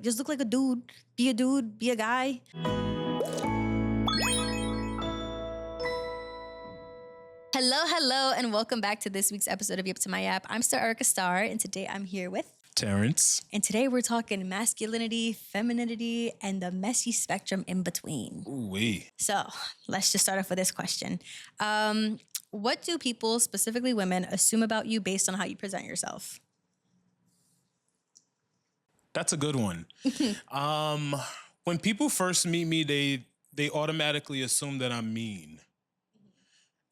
Just look like a dude. Be a dude. Be a guy. Hello, and welcome back to this week's episode of Yep to My Yap. I'm Star, and today I'm here with Terrance. And today we're talking masculinity, femininity, and the messy spectrum in between. Ooh-wee. So let's just start off with this question. What do people, specifically women, assume about you based on how you present yourself? That's a good one. When people first meet me, they automatically assume that I'm mean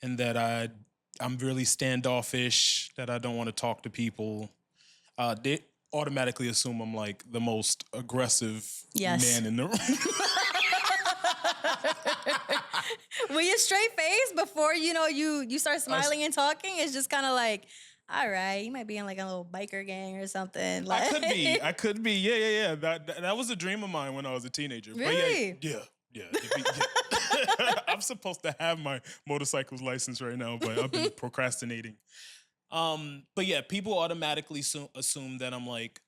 and that I'm really standoffish, that I don't want to talk to people. They automatically assume I'm like the most aggressive man in the room. With your straight face before you start smiling and talking, it's just kind of like, all right, you might be in like a little biker gang or something. Like, I could be. Yeah. That was a dream of mine when I was a teenager. Really? But yeah. I'm supposed to have my motorcycle's license right now, but I've been procrastinating. But yeah, people automatically assume that I'm like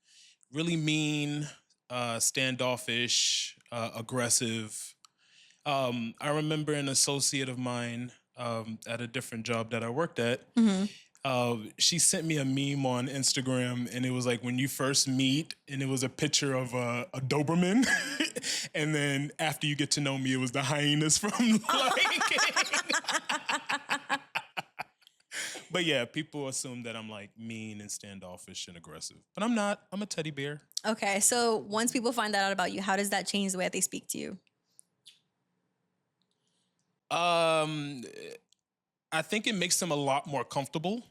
really mean, standoffish, aggressive. I remember an associate of mine at a different job that I worked at. Mm-hmm. She sent me a meme on Instagram, and it was like when you first meet, and it was a picture of a Doberman, and then after you get to know me, it was the hyenas from Lion King. But yeah, people assume that I'm like mean and standoffish and aggressive, but I'm not. I'm a teddy bear. Okay, so once people find that out about you, how does that change the way that they speak to you? I think it makes them a lot more comfortable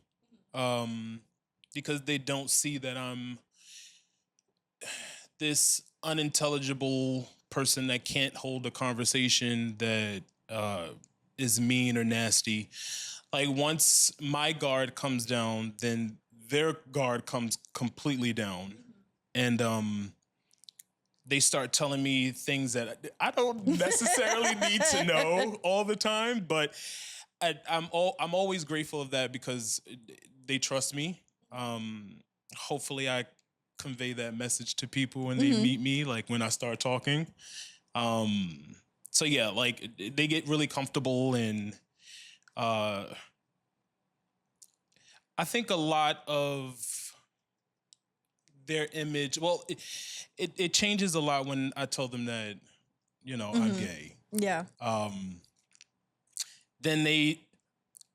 because they don't see that I'm this unintelligible person that can't hold a conversation, that is mean or nasty. Like once my guard comes down, then their guard comes completely down. And they start telling me things that I don't necessarily need to know all the time, but I'm always grateful of that because they trust me. Hopefully I convey that message to people when they meet me, like when I start talking. So yeah, like they get really comfortable, and I think a lot of their image, well, it changes a lot when I tell them that, I'm gay. Yeah. Then they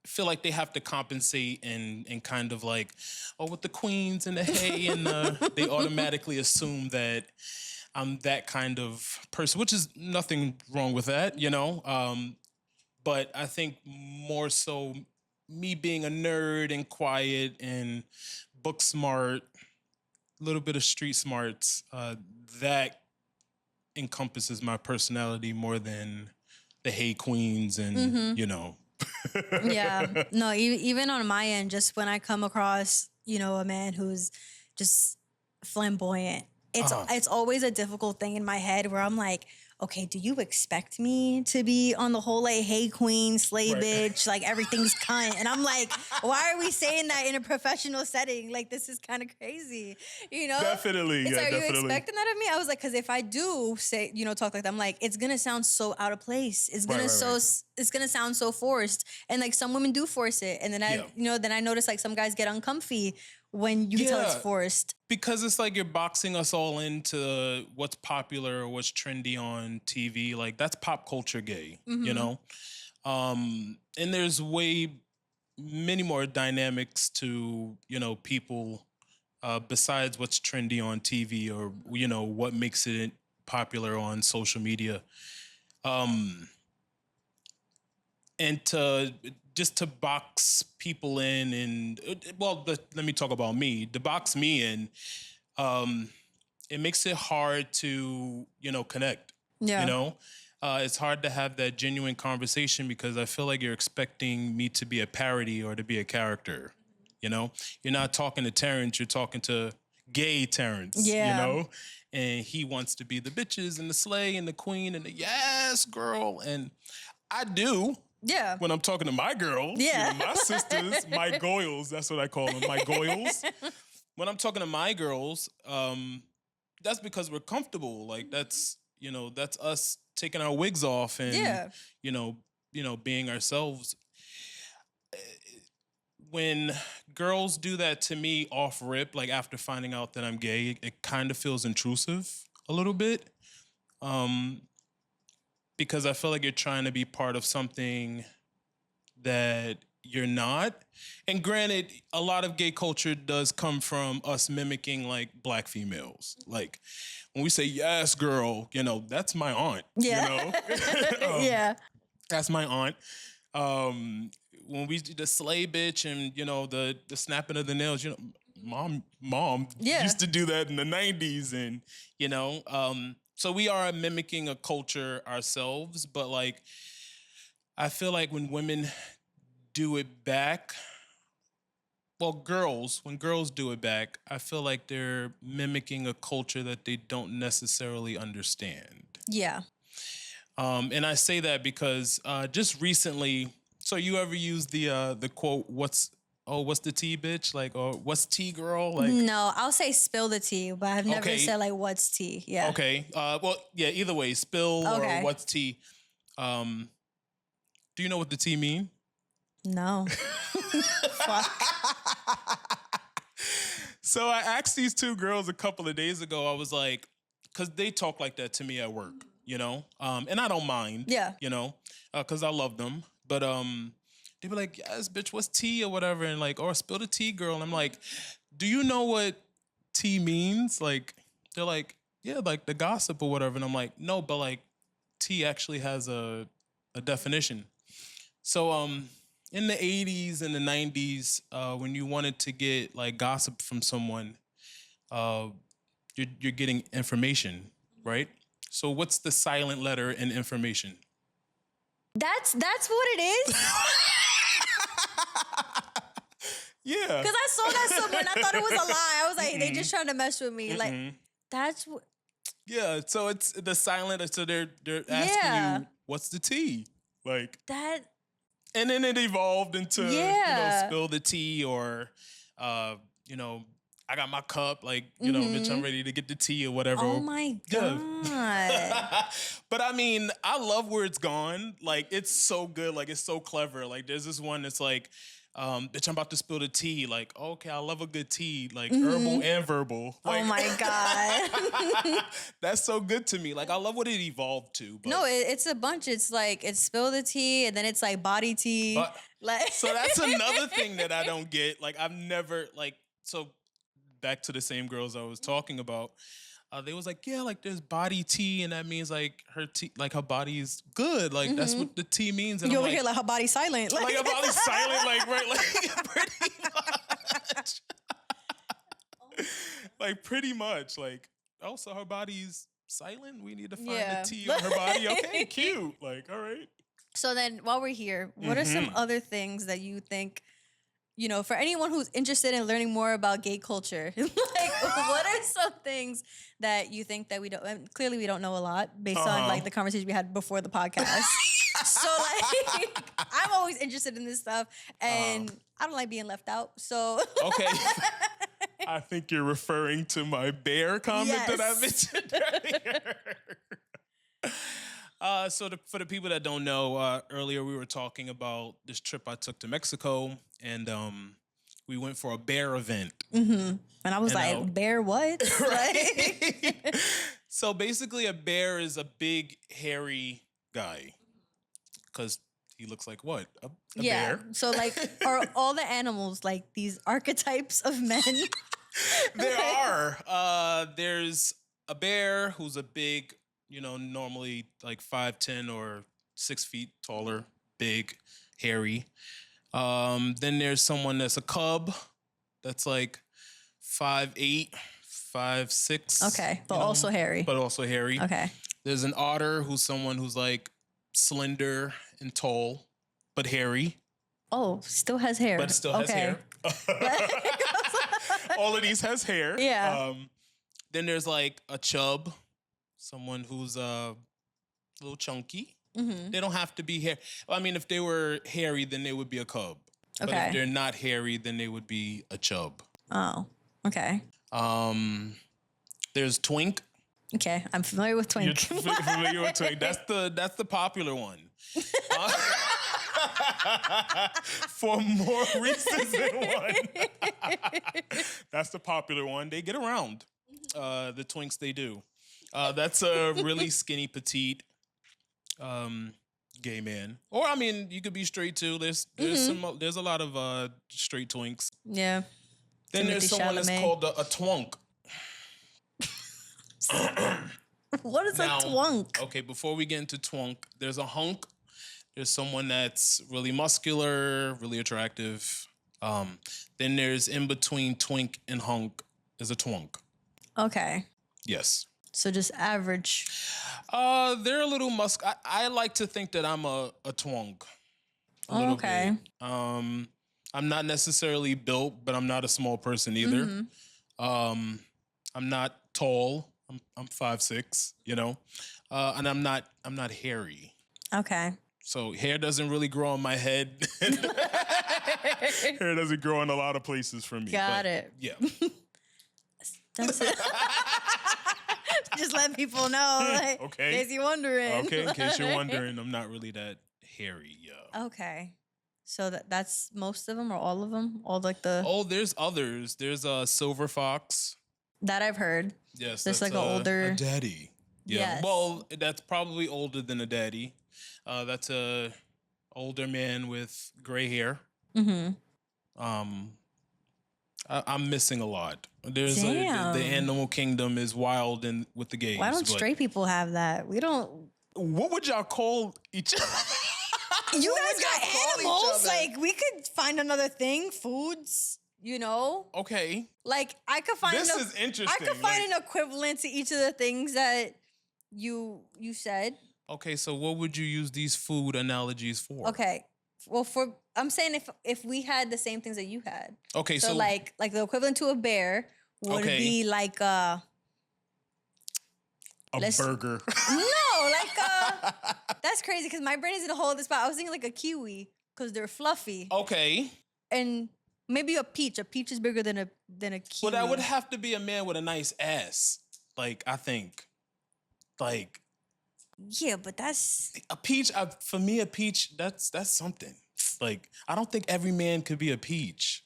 feel like they have to compensate and kind of like, with the queens and the hay and they automatically assume that I'm that kind of person, which is nothing wrong with that, But I think more so me being a nerd and quiet and book smart, a little bit of street smarts, that encompasses my personality more than the hey queens and, Yeah. No, even on my end, just when I come across, a man who's just flamboyant, it's always a difficult thing in my head where I'm like, okay, do you expect me to be on the whole like, hey queen, slay bitch, like everything's cunt? And I'm like, why are we saying that in a professional setting? Like, this is kind of crazy, Definitely, Are definitely. you expecting that of me? I was like, because if I do say, talk like that, I'm like, it's gonna sound so out of place. It's gonna it's gonna sound so forced, and like some women do force it, and then I notice like some guys get uncomfy when you can tell it's forced. Because it's like you're boxing us all into what's popular or what's trendy on TV. Like that's pop culture gay, And there's many more dynamics to, people besides what's trendy on TV or, what makes it popular on social media. And to box people in and, let me talk about me. To box me in, it makes it hard to, connect. Yeah. It's hard to have that genuine conversation because I feel like you're expecting me to be a parody or to be a character. You're not talking to Terrance, you're talking to gay Terrance, And he wants to be the bitches and the slay and the queen and the yes girl. And I do. Yeah. When I'm talking to my girls, my sisters, my goyles, that's what I call them, my goyles. When I'm talking to my girls, that's because we're comfortable. Like that's that's us taking our wigs off and you know being ourselves. When girls do that to me off rip, like after finding out that I'm gay, it kind of feels intrusive a little bit. Because I feel like you're trying to be part of something that you're not. And granted, a lot of gay culture does come from us mimicking like black females. Like when we say yes, girl, that's my aunt. Yeah. Yeah. That's my aunt. When we do the slay bitch and the snapping of the nails, mom used to do that in the 90s, and so we are mimicking a culture ourselves, but like I feel like when women do it back, when girls do it back, I feel like they're mimicking a culture that they don't necessarily understand. Yeah. And I say that because just recently, so you ever use the quote, what's the tea, bitch? Like, or what's tea, girl? Like, no, I'll say spill the tea, but I've never said like what's tea. Yeah. Okay. Well, yeah. Either way, spill or what's tea. Do you know what the tea mean? No. Fuck. So I asked these two girls a couple of days ago. I was like, because they talk like that to me at work, and I don't mind. Yeah. Because I love them, but they be like, yes, bitch, what's tea or whatever, and like, or spill the tea, girl. And I'm like, do you know what tea means? Like, they're like, yeah, like the gossip or whatever. And I'm like, no, but like tea actually has a definition. So in the 80s and the 90s, when you wanted to get like gossip from someone, you're getting information, right? So what's the silent letter in information? That's what it is. Yeah. Because I saw that somewhere and I thought it was a lie. I was like, they just trying to mess with me. Like, that's what. Yeah. So it's the silent. So they're asking you, what's the tea? Like that. And then it evolved into spill the tea, or I got my cup, like bitch, I'm ready to get the tea or whatever. Oh my god. But I mean, I love where it's gone. Like it's so good. Like it's so clever. Like there's this one that's like, bitch, I'm about to spill the tea. Like, okay, I love a good tea, like herbal and verbal. Like, oh my god. That's so good to me. Like I love what it evolved to. But no, it's a bunch. It's like it's spill the tea, and then it's like body tea. So that's another thing that I don't get. Like I've never so back to the same girls I was talking about. They was like, yeah, like there's body tea, and that means like her tea, like her body is good. Like that's what the tea means. And you I'm over like, here like her body's silent. Like her body's silent, like right, like pretty much. Like pretty much, like so her body's silent. We need to find the tea on her body. Okay, cute. Like all right. So then, while we're here, what are some other things that you think? For anyone who's interested in learning more about gay culture, like what are some things that you think that we don't? And clearly, we don't know a lot based on like the conversation we had before the podcast. So like, I'm always interested in this stuff, and I don't like being left out. So okay, I think you're referring to my bear comment that I mentioned earlier. So for the people that don't know, earlier we were talking about this trip I took to Mexico, and we went for a bear event. And I was like, bear what? Right? So basically a bear is a big, hairy guy. Because he looks like what? A bear? So like, are all the animals like these archetypes of men? There are. There's a bear who's a big, normally like 5'10" or 6 feet taller, big, hairy. Then there's someone that's a cub that's like 5'8", 5'6". Okay, but also hairy. Okay. There's an otter who's someone who's like slender and tall, but hairy. Oh, still has hair. But still has hair. All of these has hair. Yeah. Then there's like a chub, someone who's a little chunky. They don't have to be hair. I mean, if they were hairy, then they would be a cub. Okay. But if they're not hairy, then they would be a chub. Oh, okay. There's twink. Okay, I'm familiar with You're twink. familiar with twink. That's the popular one. For more reasons than one. That's the popular one. They get around. The twinks, they do. That's a really skinny, petite gay man. Or I mean, you could be straight too. There's there's a lot of straight twinks. Yeah. Then Timothy there's someone that's Chalamet. called a twunk. What is Now, a twunk? Okay, before we get into twunk, there's a hunk. There's someone that's really muscular, really attractive. Then there's in between twink and hunk is a twunk. Okay. Yes. So just average. They're a little I like to think that I'm a twunk. A little Okay. bit. I'm not necessarily built, but I'm not a small person either. I'm not tall. I'm 5'6", you know, and I'm not hairy. Okay. So hair doesn't really grow on my head. Hair doesn't grow in a lot of places for me. Got it. Yeah. That's it. Just let people know. Like, Okay. In case you're wondering. Okay, in case you're wondering, I'm not really that hairy. Yeah. Okay. So that's most of them or all of them? All like the... Oh, there's others. There's a silver fox. That I've heard. Yes. There's that's like an older... a daddy. Yeah. Yes. Well, that's probably older than a daddy. That's a older man with gray hair. Mm-hmm. I'm missing a lot. There's the Damn. animal kingdom is wild and with the gays. Why don't but straight people have that? We don't... What would y'all call each other? You What guys would y'all got call each animals? other? Like, we could find another thing. Foods, you know? Okay. Like, I could find... This is interesting. I could find an equivalent to each of the things that you said. Okay, so what would you use these food analogies for? Okay. Well, I'm saying if we had the same things that you had. Okay, So, so like the equivalent to a bear would Okay. be like a let's- burger. no, like that's crazy because my brain is in a whole other spot. I was thinking like a kiwi because they're fluffy. Okay. And maybe a peach. A peach is bigger than a kiwi. Well, that would have to be a man with a nice ass. Like, I think. Like, yeah, but that's... a peach, for me, a peach, that's something. Like, I don't think every man could be a peach.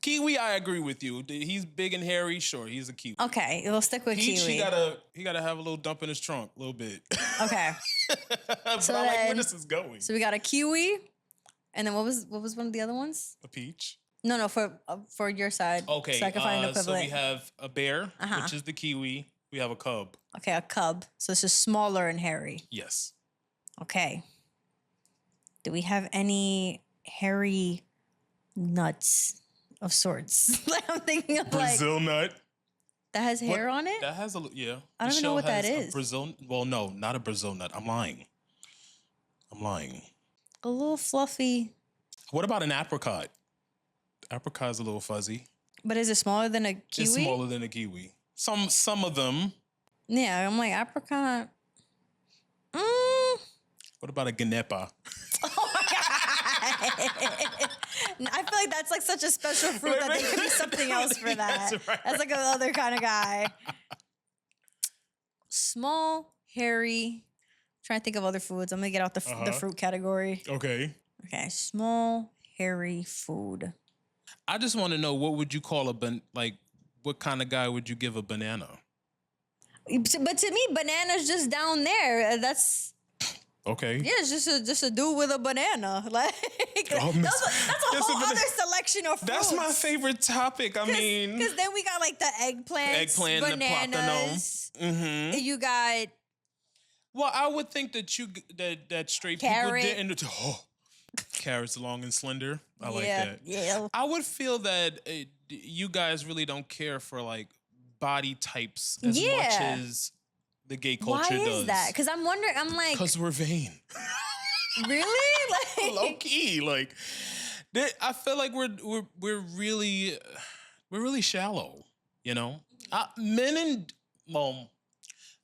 Kiwi, I agree with you. He's big and hairy, sure, he's a kiwi. Okay, we'll stick with Peach, kiwi. he gotta have a little dump in his trunk, a little bit. Okay. But So I like where then- this is going. So we got a kiwi, and then what was one of the other ones? A peach. No, for your side. Okay, So I can find an so equivalent. we have a bear, Uh-huh. which is the kiwi. We have a cub. Okay, a cub. So it's just smaller and hairy. Yes. Okay. Do we have any hairy nuts of sorts? Like I'm thinking of Brazil nut. that has hair What- on it. That has yeah. I don't even know Michelle what that has a is. Brazil. Well, no, not a Brazil nut. I'm lying. A little fluffy. What about an apricot? Apricot is a little fuzzy. But is it smaller than a kiwi? It's smaller than a kiwi. Some of them. Yeah, I'm like apricot. What about a ganepa? I feel like that's like such a special fruit that there could be something else for that. That's right. That's like another kind of guy. Small, hairy. Trying to think of other foods. I'm gonna get out the fruit category. Okay. Okay, small, hairy food. I just want to know, what would you call what kind of guy would you give a banana? But to me, banana's just down there. That's Okay. yeah, it's just a dude with a banana. Like Oh, that's a whole other selection of fruits. That's my favorite topic. I mean, because then we got like the eggplants, Eggplant, the bananas. mm-hmm. You got Well, I would think that that straight Carrot. people didn't. Oh, carrots long and slender. I like that. Yeah. I would feel that you guys really don't care for like body types as much as the gay culture Why does. is that? Because I'm wondering. I'm like, Because we're vain. really? Like, Low key, like I feel like we're really shallow. You know, men and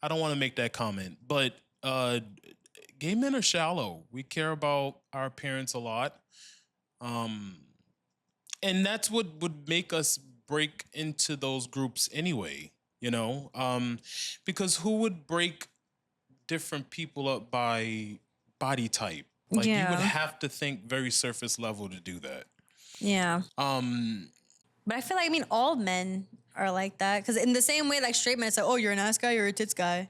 I don't want to make that comment, but gay men are shallow. We care about our appearance a lot, and that's what would make us break into those groups anyway. you know? Because who would break different people up by body type? Like you would Yeah. have to think very surface level to do that. Yeah. Um, But I feel like, I mean, all men are like that. Because in the same way, like straight men, it's like, oh, you're an ass guy, you're a tits guy.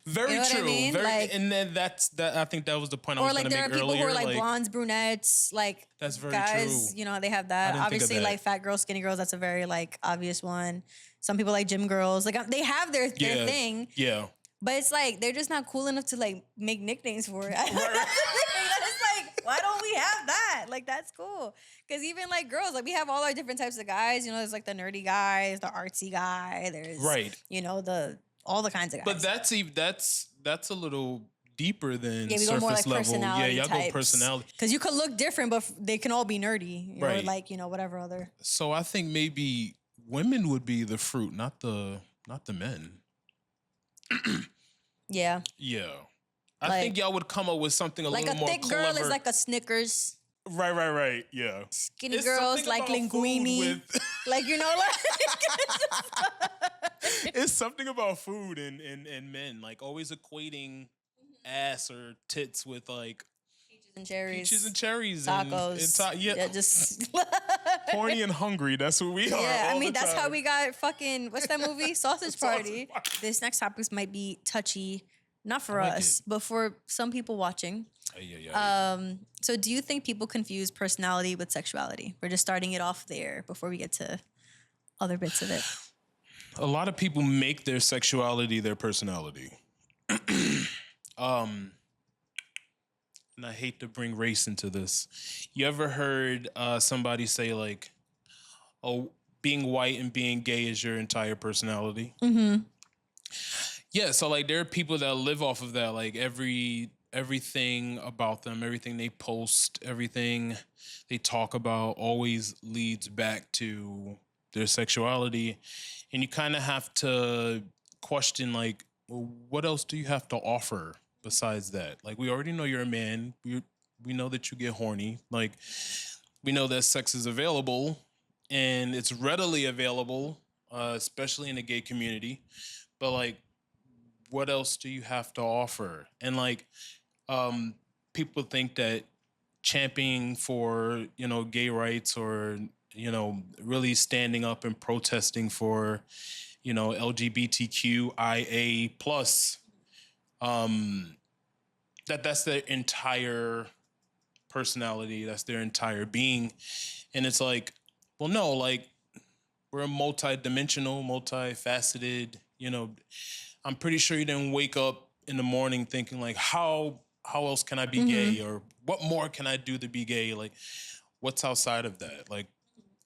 very You know what I true. mean? Very, Like, and then that's that. I think that was the point I or was like going to there are make people earlier. who are like blondes, brunettes, like That's very guys, true. you know, they have I that. didn't think of Obviously, that. like fat girls, skinny girls, that's a very like obvious one. Some people like gym girls. Like they have their Yeah, thing. yeah. But it's like they're just not cool enough to like make nicknames for it. It's like, why don't we have that? Like that's cool. Because even like girls, like we have all our different types of guys. You know, there's like the nerdy guys, the artsy guy. There's Right. you know all the kinds of guys. But that's a little deeper than yeah, we go surface more like level. personality Yeah, y'all types. go personality. Because you could look different, but they can all be nerdy. Or Right. like you know whatever other. So I think maybe women would be the fruit, not the men. Yeah. Yeah. I Like- think y'all would come up with something a Like little a more thick clever. girl is like a Snickers. Right. Yeah. Skinny It's girls something like about food linguine. with- Like you know, like It's something about food and men, like always equating ass or tits with like and cherries. peaches and cherries Tacos. yeah, just horny and hungry. That's what we are. yeah. I all mean, the that's how time. we got fucking what's that movie? Sausage Party. Party. This next topic might be touchy, not for I like us, but for some people watching. Yeah. So do you think people confuse personality with sexuality? We're just starting it off there before we get to other bits of it. A lot of people make their sexuality their personality. And I hate to bring race into this. You ever heard somebody say like, "Oh, being white and being gay is your entire personality"? Mm-hmm. Yeah. So like, there are people that live off of that. Like everything about them, everything they post, everything they talk about, always leads back to their sexuality, and you kind of have to question like, well, what else do you have to offer besides that? Like, we already know you're a man. We know that you get horny. Like, we know that sex is available and it's readily available, especially in the gay community. But like, what else do you have to offer? And like, people think that championing for, you know, gay rights or, you know, really standing up and protesting for, you know, LGBTQIA plus, that's their entire personality, that's their entire being. And it's like, well, no, like we're a multi-dimensional, multifaceted, you know, I'm pretty sure you didn't wake up in the morning thinking like, how else can I be gay? Or what more can I do to be gay? Like, what's outside of that? Like,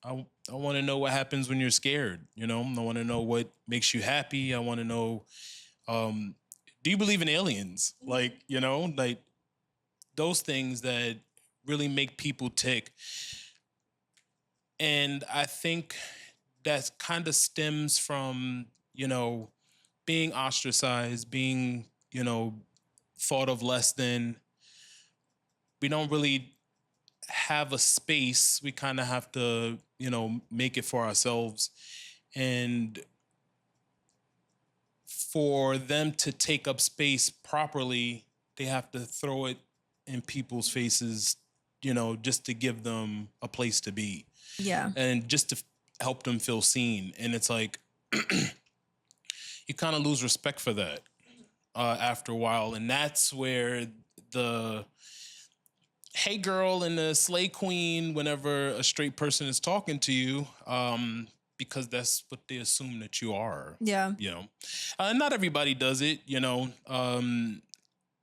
I want to know what happens when you're scared, you know? I want to know what makes you happy. I want to know, do you believe in aliens? Like, you know, like those things that really make people tick. And I think that kind of stems from, you know, being ostracized, being, you know, thought of less than. We don't really have a space. We kind of have to, you know, make it for ourselves. And for them to take up space properly, they have to throw it in people's faces, you know, just to give them a place to be. Yeah. And just to help them feel seen. And it's like, you kind of lose respect for that after a while. And that's where the hey girl and the slay queen, whenever a straight person is talking to you, because that's what they assume that you are. Yeah. You know, not everybody does it, you know.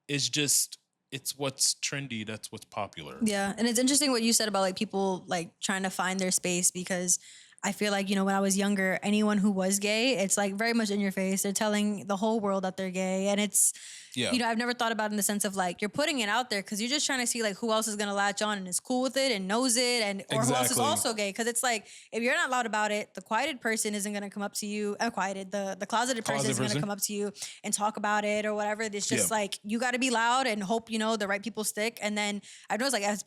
It's just, it's what's trendy. That's what's popular. Yeah. And it's interesting what you said about like people like trying to find their space, because I feel like, you know, when I was younger, anyone who was gay, it's like very much in your face. They're telling the whole world that they're gay. And it's, you know, I've never thought about it in the sense of like, you're putting it out there because you're just trying to see like who else is going to latch on and is cool with it and knows it, and or who else is also gay. Because it's like, if you're not loud about it, the quieted person isn't going to come up to you. The closeted person isn't going to come up to you and talk about it or whatever. It's just like, you got to be loud and hope, you know, the right people stick. And then I've noticed like as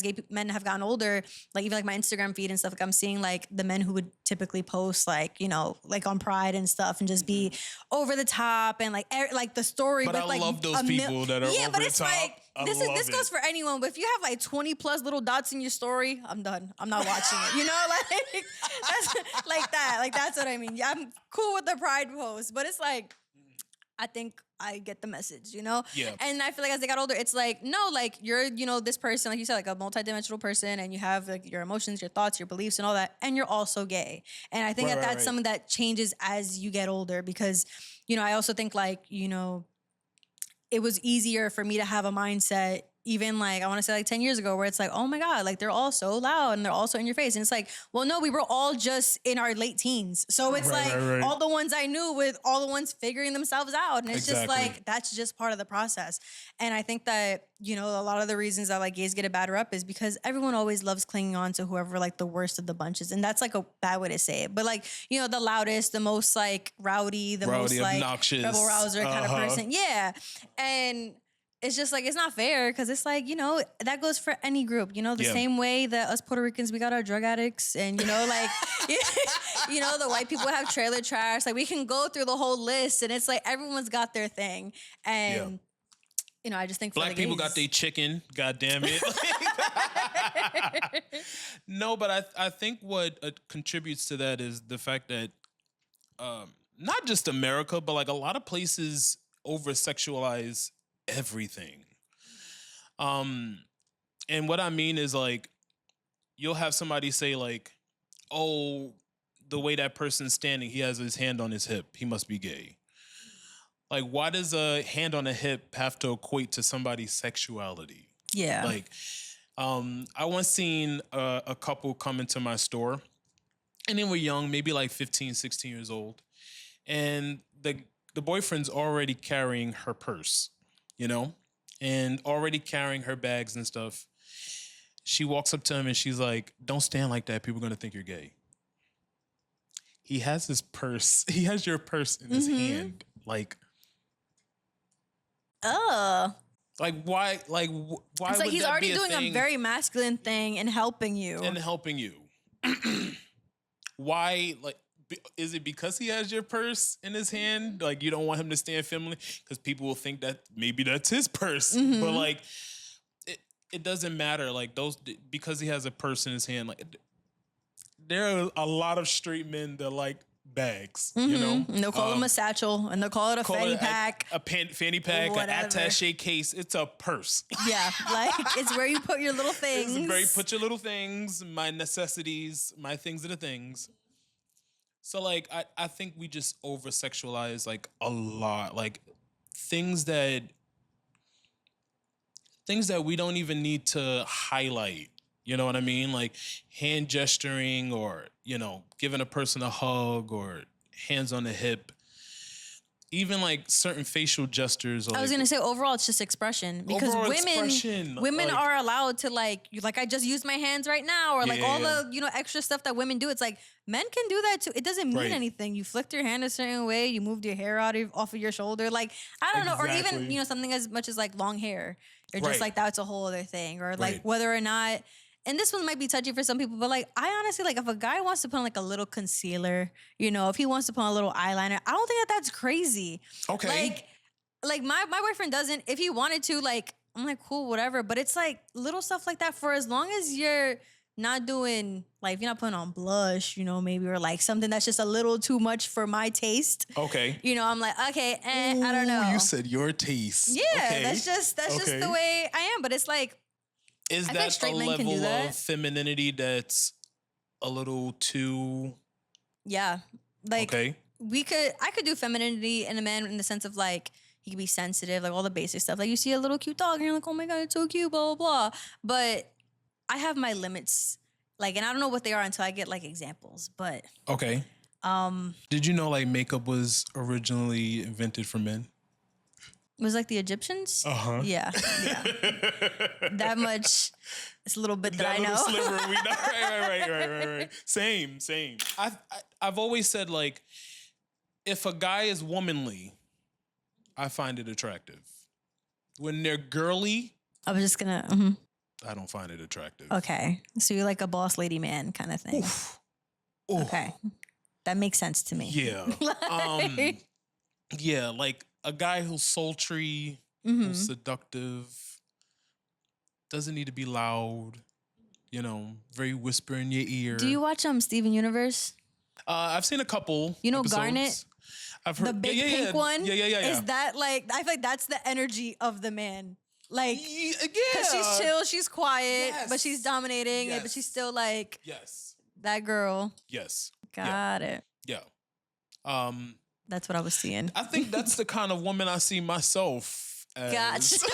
gay men have gotten older, like even like my Instagram feed and stuff, like I'm seeing like the men who would typically post like, you know, like on Pride and stuff and just be over the top and like the story. But with I like love those people that are over but the it's top. like this goes for anyone. But if you have like 20 plus little dots in your story, I'm done. I'm not watching it. You know, like that's like that. Like that's what I mean. Yeah, I'm cool with the Pride post, but it's like I think I get the message, you know? Yeah. And I feel like as they got older, it's like, no, like you're, you know, this person, like you said, like a multidimensional person, and you have like your emotions, your thoughts, your beliefs and all that. And you're also gay. And I think that's something that changes as you get older because, you know, I also think like, you know, it was easier for me to have a mindset even like, I want to say like 10 years ago where it's like, oh my God, like they're all so loud and they're all so in your face. And it's like, well, no, we were all just in our late teens. So it's all the ones I knew with all the ones figuring themselves out. And it's just like, that's just part of the process. And I think that, you know, a lot of the reasons that like gays get a bad rep is because everyone always loves clinging on to whoever like the worst of the bunches. And that's like a bad way to say it. But like, you know, the loudest, the most like rowdy, most like obnoxious, rebel rouser kind of person. Yeah. And it's just like, it's not fair because it's like, you know, that goes for any group, you know, the same way that us Puerto Ricans, we got our drug addicts and, you know, like, you know, the white people have trailer trash. Like we can go through the whole list and it's like, everyone's got their thing. And, you know, I just think Black people got their chicken, God damn it. No, but I think what contributes to that is the fact that not just America, but like a lot of places over-sexualize everything. And what I mean is like, you'll have somebody say like, oh, the way that person's standing, he has his hand on his hip, he must be gay. Like, why does a hand on a hip have to equate to somebody's sexuality? Yeah. Like, I once seen a couple come into my store and they were young, maybe like 15, 16 years old. And the boyfriend's already carrying her purse, you know, and already carrying her bags and stuff. She walks up to him and she's like, don't stand like that. People are going to think you're gay. He has his purse. He has your purse in his hand. Like, like why? Like why? It's like would he's that already be doing a very masculine thing and helping you. Why? Like, is it because he has your purse in his hand? Like, you don't want him to stand feminine because people will think that maybe that's his purse. But like, it doesn't matter. Like those, because he has a purse in his hand. Like, there are a lot of straight men that like bags, you know? And they'll call him a satchel and they'll call it a fanny pack. A fanny pack, an attaché case. It's a purse. Yeah, like it's where you put your little things. It's where you put your little things, my necessities, my things are the things. So like, I think we over sexualize like a lot, like things that we don't even need to highlight. You know what I mean? Like hand gesturing or, you know, giving a person a hug or hands on the hip. Even like certain facial gestures. I was going to say overall it's just expression because women are allowed to like I just used my hands right now or like all the, you know, extra stuff that women do. It's like men can do that too. It doesn't mean anything. You flicked your hand a certain way. You moved your hair off of your shoulder. Like, I don't know. Or even, you know, something as much as like long hair or just like that's a whole other thing or like whether or not. And this one might be touchy for some people, but like, I honestly, like if a guy wants to put on like a little concealer, you know, if he wants to put on a little eyeliner, I don't think that's crazy. Okay. Like my boyfriend doesn't, if he wanted to, like, I'm like, cool, whatever. But it's like little stuff like that for as long as you're not doing, like, if you're not putting on blush, you know, maybe, or like something that's just a little too much for my taste. Okay. You know, I'm like, okay, I don't know. You said your taste. Yeah, that's just the way I am. But it's like, is that a level of femininity that's a little too? Yeah, like I could do femininity in a man in the sense of like he could be sensitive, like all the basic stuff. Like you see a little cute dog and you're like, oh my God, it's so cute, blah, blah, blah. But I have my limits, like, and I don't know what they are until I get like examples. But okay. Did you know like makeup was originally invented for men? Was like the Egyptians? Yeah. That much. It's a little bit that I know. Sliver, we know. Right. Same. I've always said like, if a guy is womanly, I find it attractive. When they're girly, I was just gonna. I don't find it attractive. Okay, so you're like a boss lady man kind of thing. Oof. Okay. That makes sense to me. Yeah. Yeah, like a guy who's sultry, who's seductive, doesn't need to be loud, very whisper in your ear. Do you watch Steven Universe? I've seen a couple episodes. Garnet? I've heard the big pink one? Yeah. Is that like, I feel like that's the energy of the man. Like, yeah. Because she's chill, she's quiet, Yes. but she's dominating, Yes. but she's still like, Yes. that girl. Yes. Got it. Yeah. That's what I was seeing. I think that's the kind of woman I see myself as. Gotcha.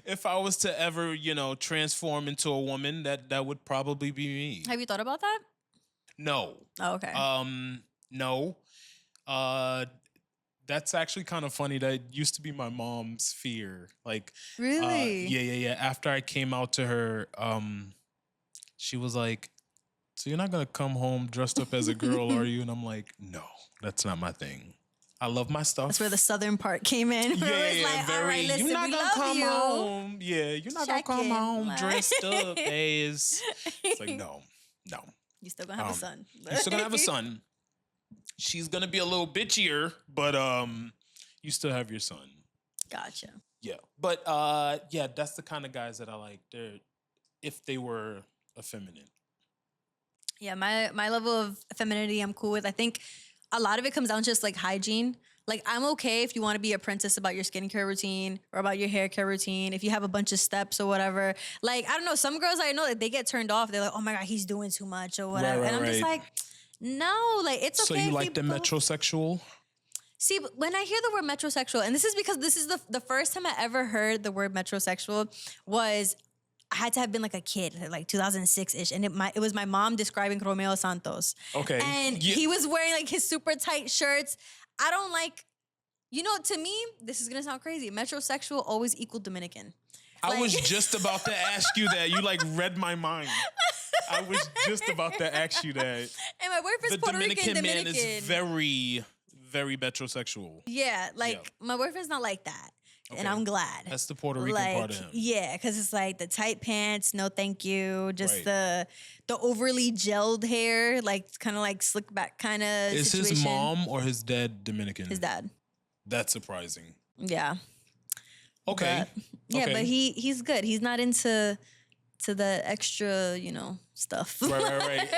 If I was to ever, transform into a woman, that would probably be me. Have you thought about that? No. Oh, okay. No. That's actually kind of funny. That used to be my mom's fear. Like, really? Yeah. After I came out to her, she was like, "So you're not gonna come home dressed up as a girl, are you?" And I'm like, "No, that's not my thing. I love my stuff." That's where the southern part came in. Yeah, all right, listen, you're not we gonna love come you. home. Yeah, you're not Check gonna come in, home like- dressed up as. It's like no. You still gonna have a son. You're still gonna have a son. She's gonna be a little bitchier, but you still have your son. Gotcha. Yeah, but yeah, that's the kind of guys that I like. They're if they were effeminate. Yeah, my level of femininity I'm cool with. I think a lot of it comes down to just like hygiene. Like I'm okay if you want to be a princess about your skincare routine or about your hair care routine. If you have a bunch of steps or whatever. Like, I don't know, some girls I know, like, they get turned off. They're like, oh my God, he's doing too much or whatever. Right, and I'm just right. like, no, like it's okay. So you if like the both- metrosexual? See, when I hear the word metrosexual, and this is because this is the first time I ever heard the word metrosexual was I had to have been like a kid, like 2006-ish. And it was my mom describing Romeo Santos. Okay. And Yeah. he was wearing like his super tight shirts. I don't like, to me, this is going to sound crazy. Metrosexual always equal Dominican. I was just about to ask you that. You like read my mind. I was just about to ask you that. And my boyfriend's The Puerto Dominican Rican, man is very, very metrosexual. Yeah, like my boyfriend's not like that. And Okay. I'm glad. That's the Puerto Rican like, part of him. Yeah, because it's like the tight pants, no thank you. Just Right. the overly gelled hair, like kind of like slick back kind of Is situation. his mom or his dad Dominican? His dad. That's surprising. Yeah. Okay. Yeah, Okay. but he's good. He's not into the extra, stuff. Right.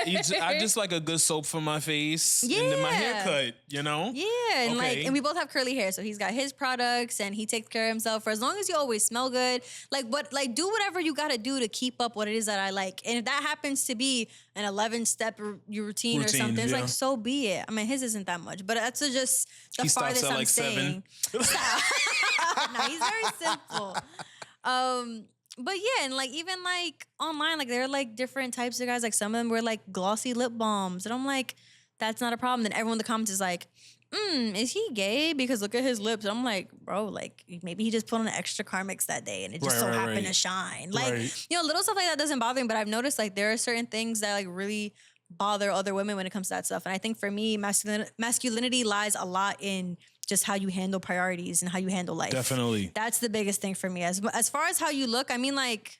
I just like a good soap for my face and then my Yeah. haircut, Yeah, and Okay. and we both have curly hair, so he's got his products and he takes care of himself. For as long as you always smell good, do whatever you got to do to keep up what it is that I like. And if that happens to be an 11-step routine or something, it's yeah. like so be it. I mean, his isn't that much, but that's just the He stops farthest at I'm like 7. saying. Stop. No, he's very simple. But yeah, and like even like online, like there are like different types of guys. Like some of them wear like glossy lip balms, and I'm like, that's not a problem. Then everyone in the comments is like, is he gay? Because look at his lips. I'm like, bro, like maybe he just put on an extra Carmex that day and it just Right, happened right. to shine. Like, Right. little stuff like that doesn't bother me, but I've noticed like there are certain things that like really bother other women when it comes to that stuff. And I think for me, masculinity lies a lot in just how you handle priorities and how you handle life. Definitely. That's the biggest thing for me. As far as how you look, I mean, like,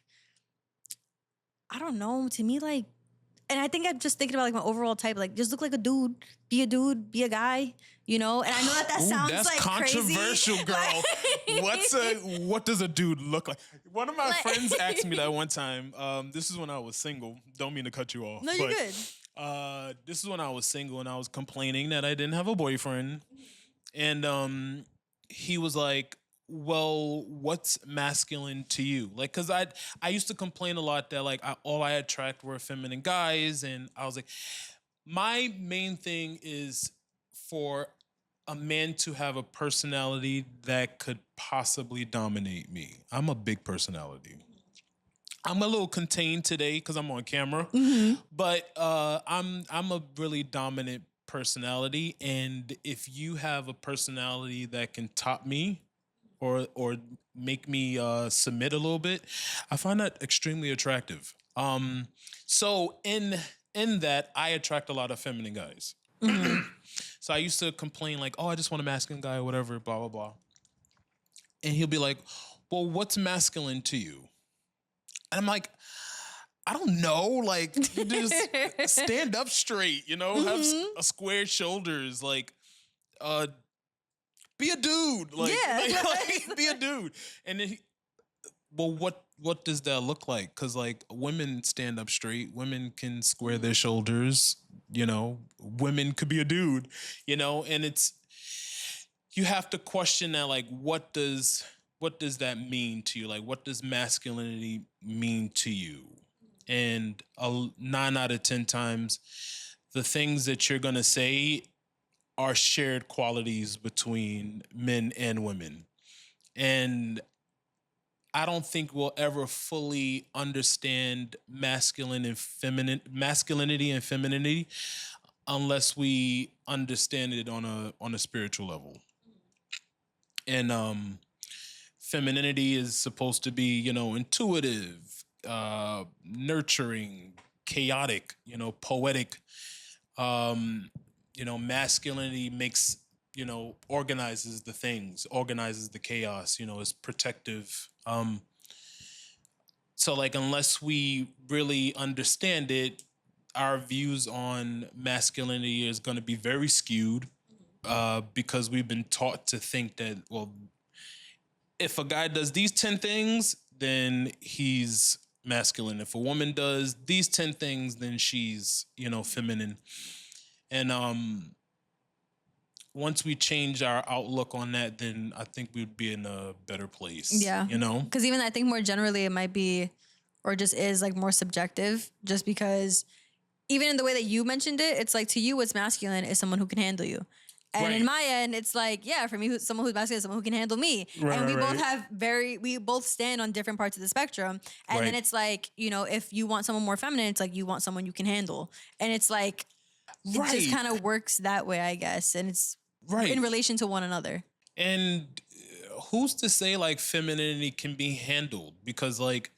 I don't know. To me, like, and I think I'm just thinking about like my overall type. Like, just look like a dude, be a guy. And I know that Ooh, sounds that's like controversial, crazy. girl. What does a dude look like? One of my Like- friends asked me that one time. This is when I was single. Don't mean to cut you off. No, you're but, good. This is when I was single and I was complaining that I didn't have a boyfriend. And he was like, well, what's masculine to you? Like, cause I used to complain a lot that like all I attract were feminine guys. And I was like, my main thing is for a man to have a personality that could possibly dominate me. I'm a big personality. I'm a little contained today because I'm on camera, but I'm a really dominant personality, and if you have a personality that can top me or make me submit a little bit, I find that extremely attractive. So in that, I attract a lot of feminine guys. So I used to complain like, oh, I just want a masculine guy or whatever, blah, blah, blah. And he'll be like, well, what's masculine to you? And I'm like, I don't know, like just stand up straight, you know, have square shoulders, like be a dude, like, Yeah. like be a dude. And then well, what does that look like? Because like women stand up straight, women can square their shoulders, you know, women could be a dude, you know, and it's you have to question that, like, what does that mean to you? Like, what does masculinity mean to you? And 9 out of 10 times, the things that you're gonna say are shared qualities between men and women. And I don't think we'll ever fully understand masculinity and femininity unless we understand it on a spiritual level. And femininity is supposed to be, you know, intuitive, nurturing, chaotic, you know, poetic. Um, you know, masculinity makes, you know, organizes the things, organizes the chaos, you know, is protective. So like unless we really understand it, our views on masculinity is going to be very skewed because we've been taught to think that, well, if a guy does these 10 things, then he's masculine. If a woman does these 10 things, then she's, you know, feminine. And once we change our outlook on that, then I think we'd be in a better place. Yeah. You know? Because even I think more generally it might be, or just is like more subjective, just because even in the way that you mentioned it, it's like to you what's masculine is someone who can handle you. And in my end, it's like, yeah, for me, someone who's masculine is someone who can handle me. Right, and we right, both have we both stand on different parts of the spectrum. And then it's like, you know, if you want someone more feminine, it's like you want someone you can handle. And it's like, it just kind of works that way, I guess. And it's in relation to one another. And who's to say like femininity can be handled? Because like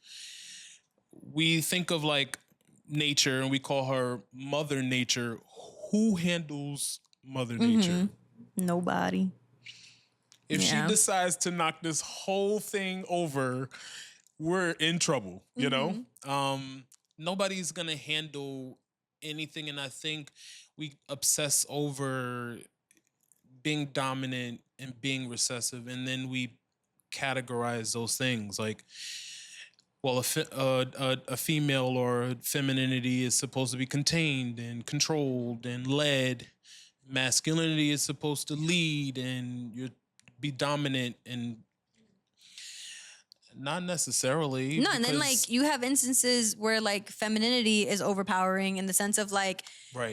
we think of like nature and we call her Mother Nature. Who handles Mother Nature? Nobody. If she decides to knock this whole thing over, we're in trouble, you know? Nobody's gonna handle anything. And I think we obsess over being dominant and being recessive, and then we categorize those things like, well, a female or femininity is supposed to be contained and controlled and led. Masculinity is supposed to lead and you be dominant, and not necessarily. No, and then like you have instances where like femininity is overpowering in the sense of like,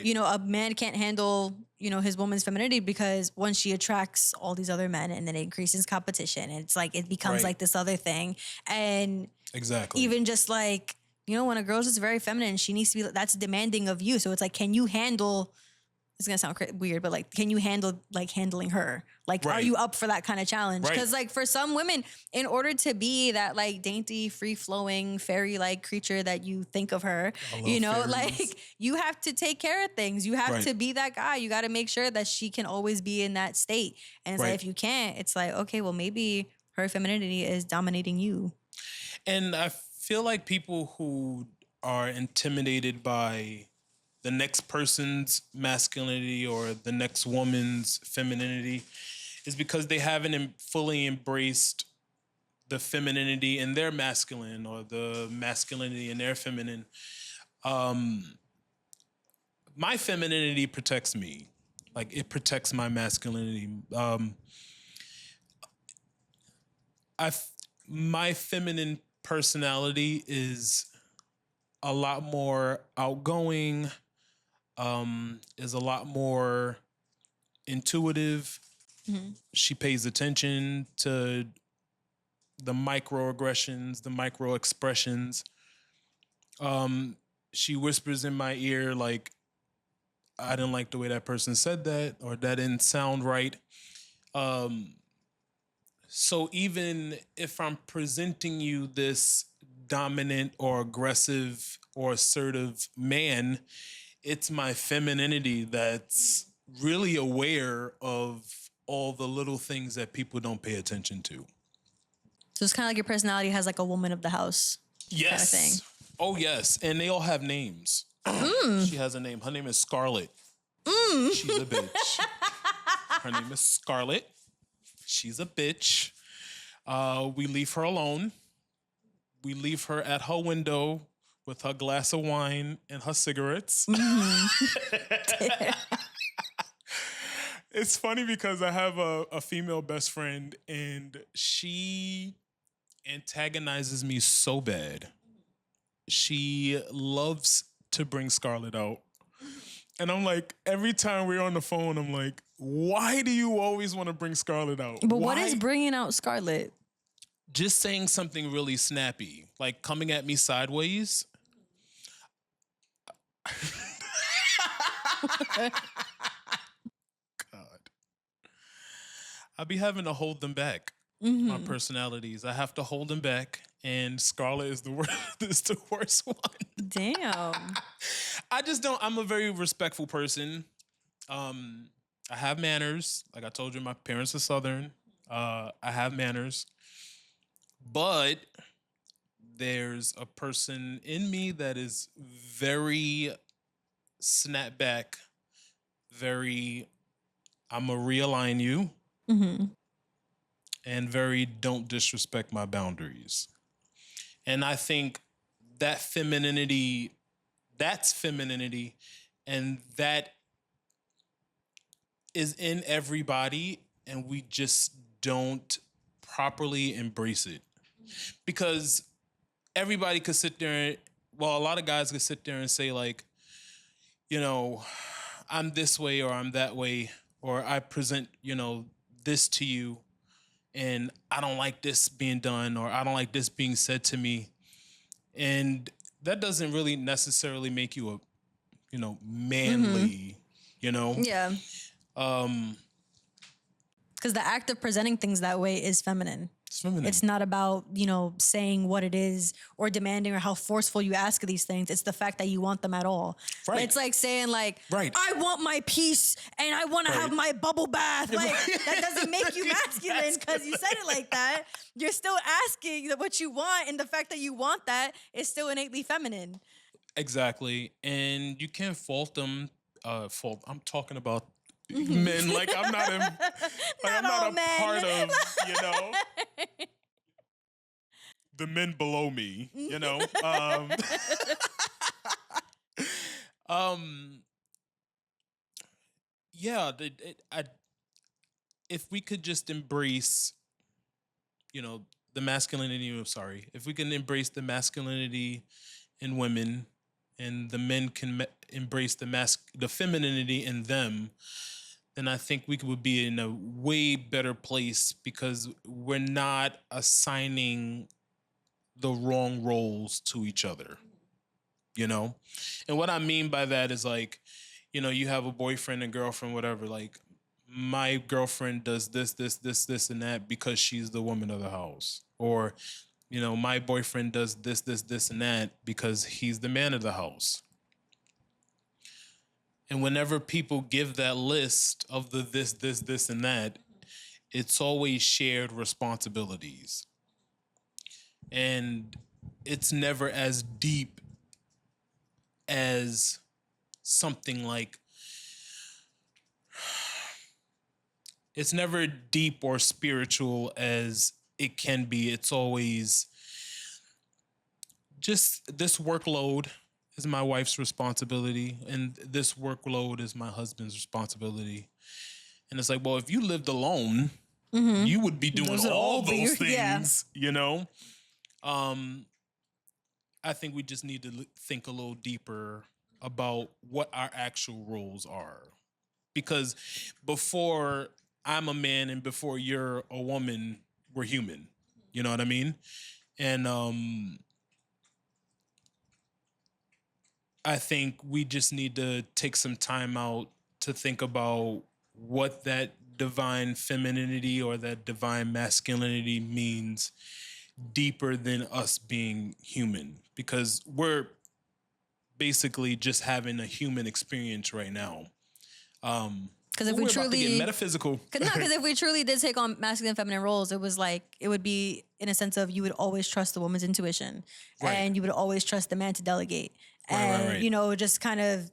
you know, a man can't handle, you know, his woman's femininity because once she attracts all these other men and then it increases competition. And it's like, it becomes like this other thing. And even just like, you know, when a girl's just very feminine, she needs to be, that's demanding of you. So it's like, can you handle, it's gonna sound weird, but like, can you handle like handling her? Like, are you up for that kind of challenge? Because like for some women, in order to be that like dainty, free flowing, fairy like creature that you think of her, you know, fairies. Like you have to take care of things. You have to be that guy. You got to make sure that she can always be in that state. And it's like, if you can't, it's like, okay, well maybe her femininity is dominating you. And I feel like people who are intimidated by the next person's masculinity or the next woman's femininity is because they haven't fully embraced the femininity in their masculine or the masculinity in their feminine. My femininity protects me. Like it protects my masculinity. My feminine personality is a lot more outgoing, is a lot more intuitive. She pays attention to the microaggressions, the micro expressions. She whispers in my ear like, I didn't like the way that person said that, or that didn't sound right. So even if I'm presenting you this dominant or aggressive or assertive man, it's my femininity that's really aware of all the little things that people don't pay attention to. So it's kind of like your personality has like a woman of the house kind of thing. Oh yes, and they all have names. She has a name. Her name is Scarlett. She's a bitch. Her name is Scarlett. She's a bitch. We leave her alone. We leave her at her window with her glass of wine and her cigarettes. It's funny because I have a female best friend and she antagonizes me so bad. She loves to bring Scarlett out. And I'm like, every time we're on the phone, I'm like, why do you always want to bring Scarlett out? But why? what is bringing out Scarlett? Just saying something really snappy, like coming at me sideways. God. I be having to hold them back. My personalities. I have to hold them back. And Scarlett is the worst, is the worst one. Damn. I just don't. I'm a very respectful person. I have manners. Like I told you, my parents are Southern. I have manners. But there's a person in me that is very snapback, very, I'm going to realign you, and very don't disrespect my boundaries. And I think that femininity, that's femininity, and that is in everybody, and we just don't properly embrace it. Because everybody could sit there, well, a lot of guys could sit there and say, like, you know, I'm this way or I'm that way, or I present, this to you, and I don't like this being done, or I don't like this being said to me. And that doesn't really necessarily make you a, manly, Yeah. Because the act of presenting things that way is feminine. It's feminine. It's not about, saying what it is or demanding or how forceful you ask these things. It's the fact that you want them at all. Right. It's like saying like, right. I want my peace and I want to have my bubble bath. Like that doesn't make you masculine because you said it like that. You're still asking what you want, and the fact that you want that is still innately feminine. Exactly. And you can't fault them. I'm talking about men, like I'm not a, I'm not a part of, the men below me, yeah, if we could just embrace, the masculinity, if we can embrace the masculinity in women, and the men can embrace the femininity in them, then I think we would be in a way better place, because we're not assigning the wrong roles to each other, And what I mean by that is like, you have a boyfriend and girlfriend, whatever, like my girlfriend does this, and that because she's the woman of the house. Or, my boyfriend does this, and that because he's the man of the house. And whenever people give that list of the this, and that, it's always shared responsibilities. And it's never as deep as something like, it's never deep or spiritual as it can be. It's always just, this workload is my wife's responsibility, and this workload is my husband's responsibility. And it's like, well, if you lived alone, you would be doing all those things, I think we just need to think a little deeper about what our actual roles are. Because before I'm a man and before you're a woman, we're human. You know what I mean? And I think we just need to take some time out to think about what that divine femininity or that divine masculinity means deeper than us being human, because we're basically just having a human experience right now. Because if we we're about to get truly metaphysical. because if we truly did take on masculine and feminine roles, it was like it would be in a sense of you would always trust the woman's intuition, Right. and you would always trust the man to delegate, and right. you know, just kind of,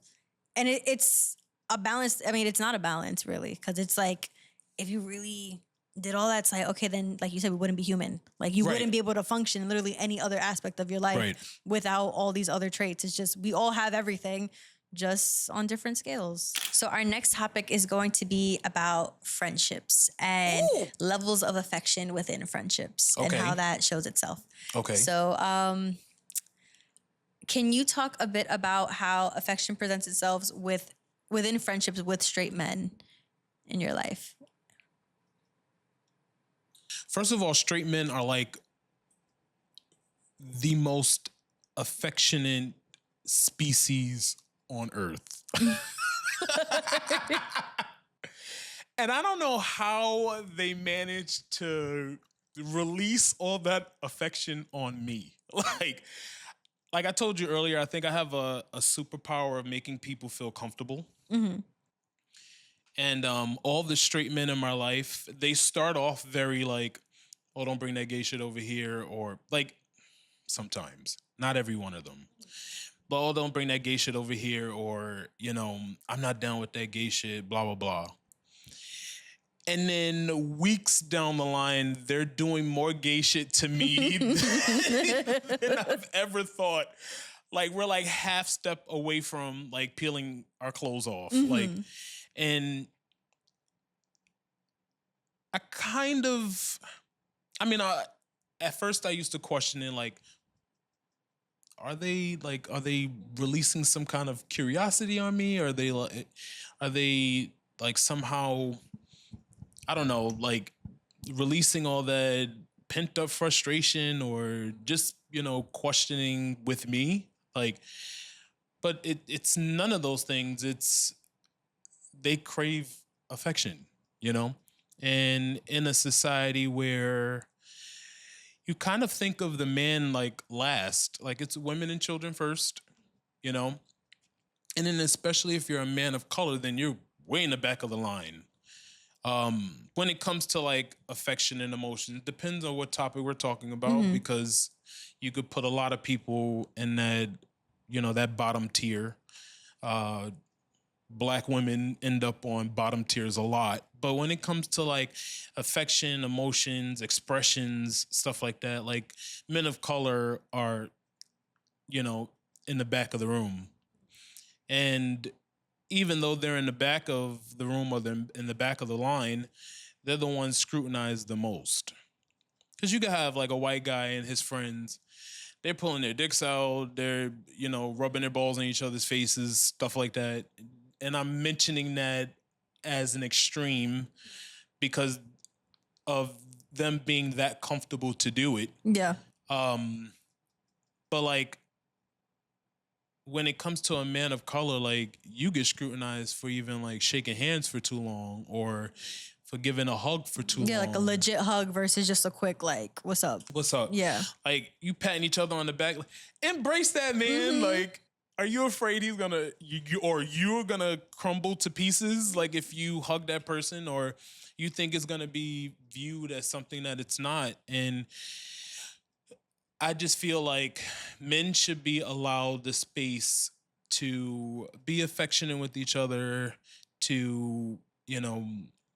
and it's a balance. I mean, it's not a balance really, because it's like if you really did all that, it's like okay, then like you said, we wouldn't be human. Like you Right. wouldn't be able to function in literally any other aspect of your life Right. without all these other traits. It's just we all have everything, just on different scales. So our next topic is going to be about friendships and levels of affection within friendships and Okay. how that shows itself. Okay. So can you talk a bit about how affection presents itself within friendships with straight men in your life? First of all, straight men are like the most affectionate species on earth. And I don't know how they managed to release all that affection on me. Like I told you earlier, I think I have a superpower of making people feel comfortable. Mm-hmm. And all the straight men in my life, they start off very like, oh, don't bring that gay shit over here. Or like sometimes, not every one of them. But oh, don't bring that gay shit over here. Or, you know, I'm not down with that gay shit, blah, blah, blah. And then weeks down the line, they're doing more gay shit to me than I've ever thought. Like we're like half step away from like peeling our clothes off. Mm-hmm. Like, and I kind of, I mean, at first I used to question it, like, are they releasing some kind of curiosity on me? Are they like somehow, I don't know, like releasing all that pent up frustration or just, you know, questioning with me? Like, but it's none of those things. It's, they crave affection, you know? And in a society where you kind of think of the man like last, like it's women and children first, you know? And then especially if you're a man of color, then you're way in the back of the line. When it comes to like affection and emotion, it depends on what topic we're talking about, because you could put a lot of people in that, you know, that bottom tier. Black women end up on bottom tiers a lot. But when it comes to like affection, emotions, expressions, stuff like that, like men of color are, you know, in the back of the room. And even though they're in the back of the room or they're in the back of the line, they're the ones scrutinized the most. Because you could have like a white guy and his friends, they're pulling their dicks out, they're, you know, rubbing their balls on each other's faces, stuff like that. And I'm mentioning that as an extreme because of them being that comfortable to do it. Yeah. But like, when it comes to a man of color, like you get scrutinized for even like shaking hands for too long or for giving a hug for too long. Yeah, like a legit hug versus just a quick like, what's up? What's up? Yeah. Like you patting each other on the back. Like, embrace that, man. Like, are you afraid he's gonna you're gonna crumble to pieces? Like if you hug that person, or you think it's gonna be viewed as something that it's not. And I just feel like men should be allowed the space to be affectionate with each other, to, you know,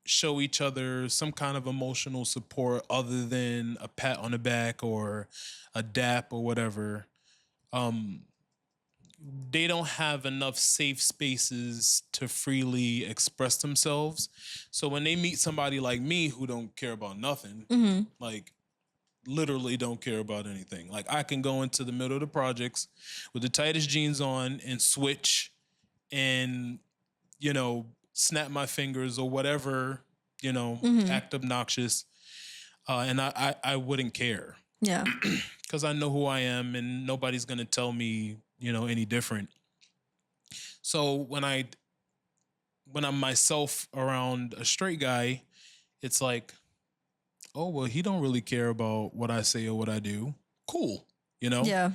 show each other some kind of emotional support other than a pat on the back or a dap or whatever. They don't have enough safe spaces to freely express themselves. So when they meet somebody like me who don't care about nothing, like literally don't care about anything. Like I can go into the middle of the projects with the tightest jeans on and switch and, you know, snap my fingers or whatever, you know, act obnoxious. And I wouldn't care. Yeah. Because I know who I am and nobody's going to tell me, you know, any different. So when I'm myself around a straight guy, it's like, oh, well, he don't really care about what I say or what I do. Cool. You know? Yeah.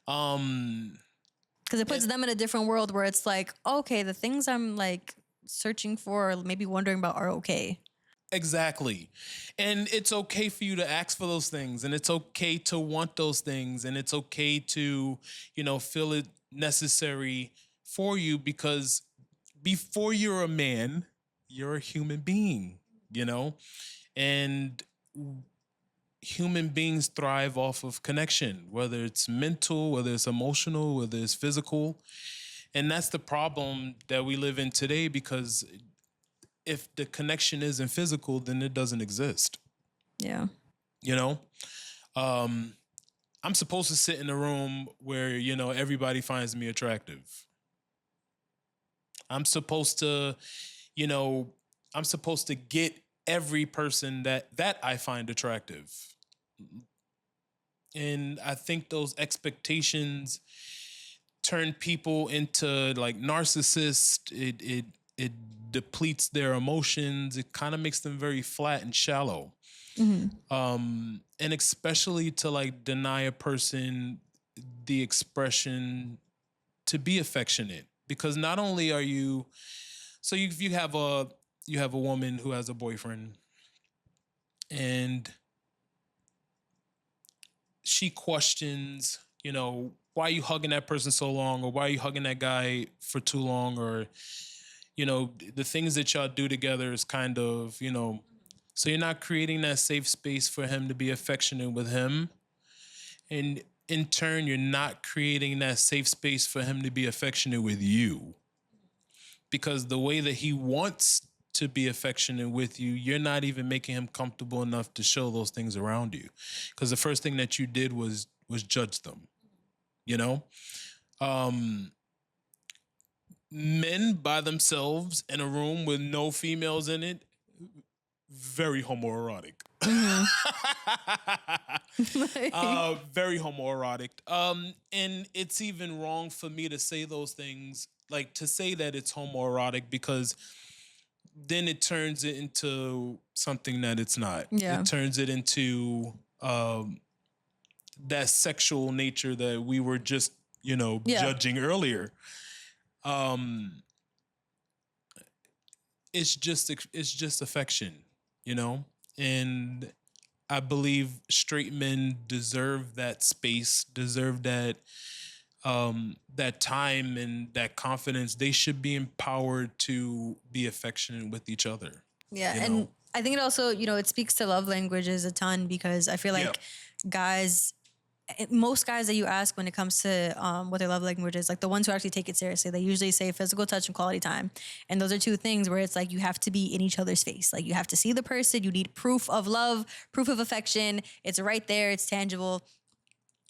Because it puts them in a different world where it's like, okay, the things I'm like searching for, or maybe wondering about, are okay. Exactly. And it's okay for you to ask for those things, and it's okay to want those things, and it's okay to, feel it necessary for you, because before you're a man, you're a human being, and human beings thrive off of connection, whether it's mental, whether it's emotional, whether it's physical. And that's the problem that we live in today, because if the connection isn't physical, then it doesn't exist. Yeah. You know, um, I'm supposed to sit in a room where, everybody finds me attractive. I'm supposed to, you know, I'm supposed to get every person that I find attractive. And I think those expectations turn people into like narcissists. It depletes their emotions. It kind of makes them very flat and shallow. And especially to like deny a person the expression to be affectionate, because not only are you, so you have a woman who has a boyfriend, and she questions, why are you hugging that person so long, or why are you hugging that guy for too long, or the things that y'all do together is kind of, so you're not creating that safe space for him to be affectionate with him. And in turn, you're not creating that safe space for him to be affectionate with you. Because the way that he wants to be affectionate with you, you're not even making him comfortable enough to show those things around you. Because the first thing that you did was judge them, Men by themselves in a room with no females in it, very homoerotic. Very homoerotic. And it's even wrong for me to say those things, like to say that it's homoerotic, because then it turns it into something that it's not. Yeah. It turns it into that sexual nature that we were just, judging earlier. It's just affection, and I believe straight men deserve that space, deserve that that time and that confidence. They should be empowered to be affectionate with each other. Yeah, and I think it also, it speaks to love languages a ton, because I feel like most guys that you ask when it comes to what their love language is, like the ones who actually take it seriously, they usually say physical touch and quality time. And those are two things where it's like you have to be in each other's face. Like you have to see the person. You need proof of love, proof of affection. It's right there. It's tangible.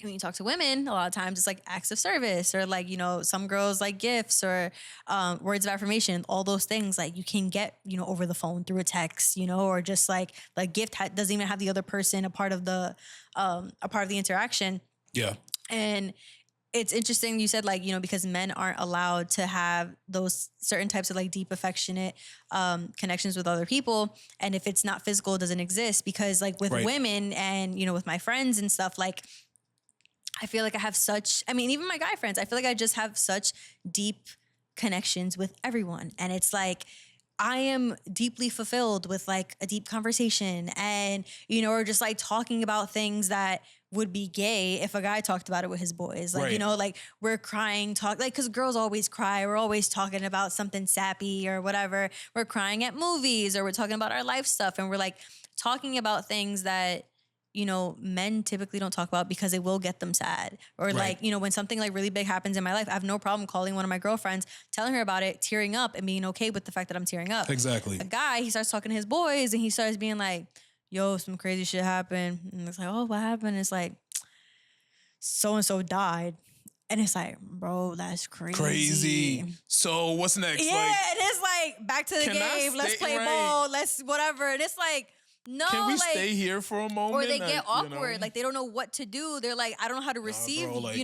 When you talk to women, a lot of times it's like acts of service, or like, some girls like gifts, or words of affirmation. All those things like you can get, over the phone through a text, or just like gift doesn't even have the other person a part of the interaction. Yeah. And it's interesting you said like, because men aren't allowed to have those certain types of like deep affectionate connections with other people. And if it's not physical, it doesn't exist. Because like with women and, with my friends and stuff, like I feel like I have even my guy friends, I feel like I just have such deep connections with everyone. And it's like, I am deeply fulfilled with like a deep conversation and, or just like talking about things that would be gay if a guy talked about it with his boys. Like, like we're crying, cause girls always cry. We're always talking about something sappy or whatever. We're crying at movies, or we're talking about our life stuff. And we're like talking about things that, men typically don't talk about because it will get them sad. Or like, when something like really big happens in my life, I have no problem calling one of my girlfriends, telling her about it, tearing up, and being okay with the fact that I'm tearing up. Exactly. A guy, he starts talking to his boys and he starts being like, yo, some crazy shit happened. And it's like, oh, what happened? It's like, so-and-so died. And it's like, bro, that's crazy. So what's next? Yeah, and it's like, back to the game. Let's play ball. Let's whatever. And it's like, No, can we like, stay here for a moment? or they get awkward, you know? like they don't know what to do. They're like, I don't know how to receive, bro, like,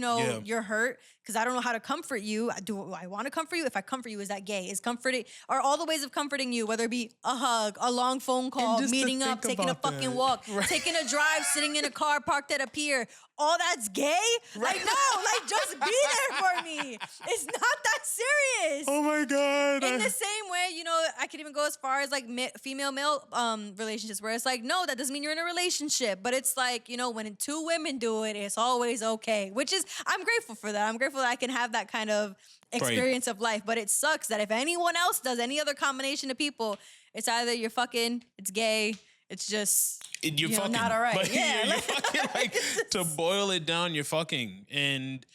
your hurt because I don't know how to comfort you. Do I want to comfort you? If I comfort you, is that gay? Is comforting, are all the ways of comforting you, whether it be a hug, a long phone call, just to meeting up, think taking a about fucking that. walk, Right. taking a drive, sitting in a car parked at a pier, all that's gay? Like, no, like just be there for me. It's not that serious. Oh my God. In the same way, I could even go as far as like female-male relationships where it's like, no, that doesn't mean you're in a relationship. But it's like, when two women do it, it's always okay, which is, I'm grateful for that. I'm grateful that I can have that kind of experience of life. But it sucks that if anyone else does any other combination of people, it's either you're fucking, it's gay, it's just you're fucking not all right. Like, yeah, you're fucking, like, to boil it down, you're fucking. And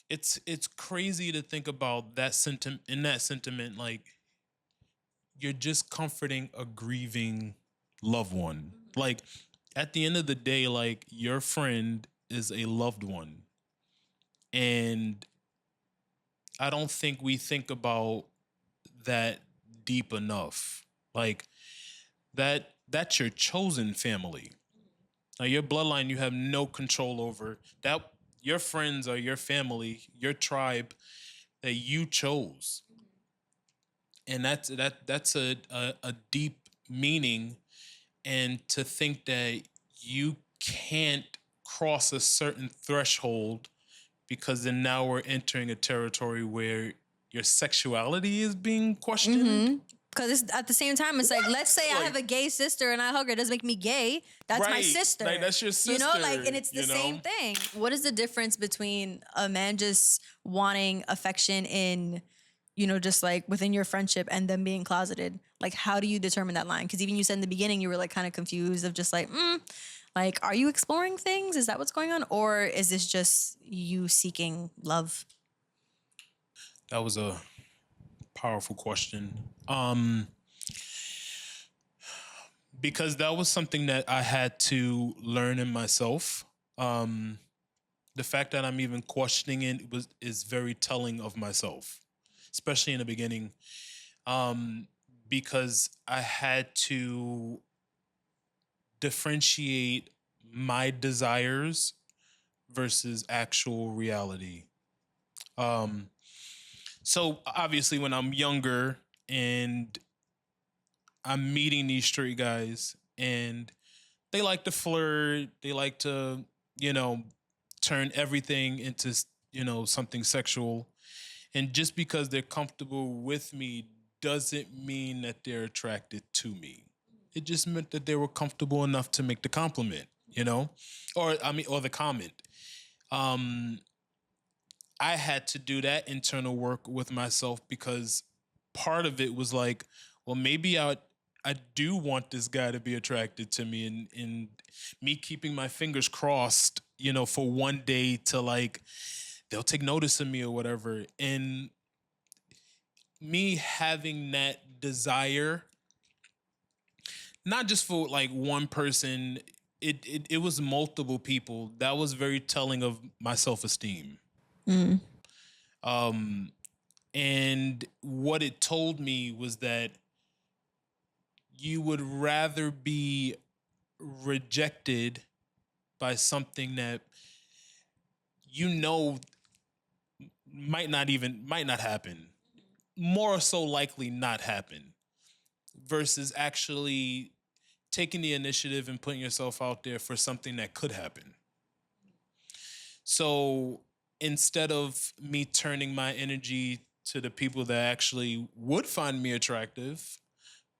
it's crazy to think about that sentiment. In that sentiment, like, you're just comforting a grieving loved one. Like, at the end of the day, like, your friend is a loved one. And I don't think we think about that deep enough. Like, that's your chosen family. Now, your bloodline, you have no control over. That your friends are your family, your tribe that you chose. And that's a deep meaning. And to think that you can't cross a certain threshold, because then now we're entering a territory where your sexuality is being questioned. Mm-hmm. Because at the same time, it's like, let's say I have a gay sister and I hug her. It doesn't make me gay. That's my sister. Like, that's your sister. And it's the same thing. What is the difference between a man just wanting affection in, just like within your friendship and them being closeted? Like, how do you determine that line? Because even you said in the beginning, you were like kind of confused of just like, like, are you exploring things? Is that what's going on? Or is this just you seeking love? That was a powerful question. Because that was something that I had to learn in myself. The fact that I'm even questioning it is very telling of myself, especially in the beginning, because I had to differentiate my desires versus actual reality. So obviously, when I'm younger and I'm meeting these straight guys and they like to flirt, they like to, turn everything into, something sexual. And just because they're comfortable with me doesn't mean that they're attracted to me. It just meant that they were comfortable enough to make the compliment, or the comment. I had to do that internal work with myself, because part of it was like, well, maybe I do want this guy to be attracted to me, and me keeping my fingers crossed, for one day to, like, they'll take notice of me or whatever. And me having that desire, not just for like one person, it was multiple people. That was very telling of my self-esteem. And what it told me was that you would rather be rejected by something that might not happen, more so likely not happen, versus actually taking the initiative and putting yourself out there for something that could happen. So instead of me turning my energy to the people that actually would find me attractive